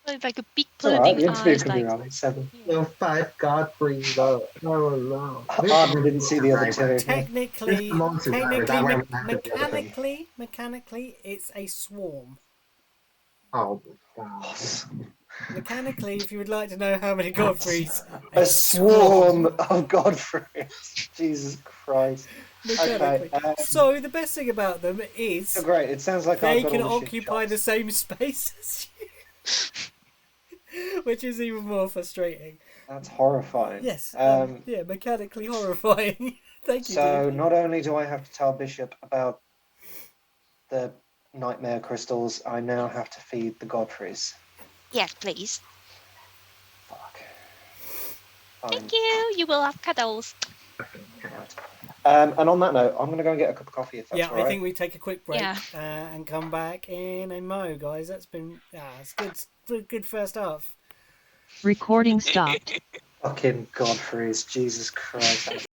Like a big It's alright. floating The interview eyes. could be Like, wrong. It's 7. No, 5 Godfreys though. Oh no. Arden didn't see the other 2. Technically, This monster driver, that way we have to deal with him. mechanically, it's a swarm. Oh, God. Mechanically, if you would like to know how many Godfreys, A swarm of Godfreys. Jesus Christ. Mechanically. Okay, So the best thing about them is So great. It sounds like they I've got can all the shit occupy the shots. same space as you, which is even more frustrating. That's horrifying. Yes, Um, yeah, mechanically horrifying. Thank you. So Dean. not only do I have to tell Bishop about the nightmare crystals, I now have to feed the Godfreys. yes, please. Fuck. Thank you. You will have cuddles. Right. And on that note, I'm going to go and get a cup of coffee if that's Yeah, all right. I think we take a quick break Yeah. and come back in a mo, guys. That's been it's good first half. Recording stopped. Fucking Godfreys, Jesus Christ.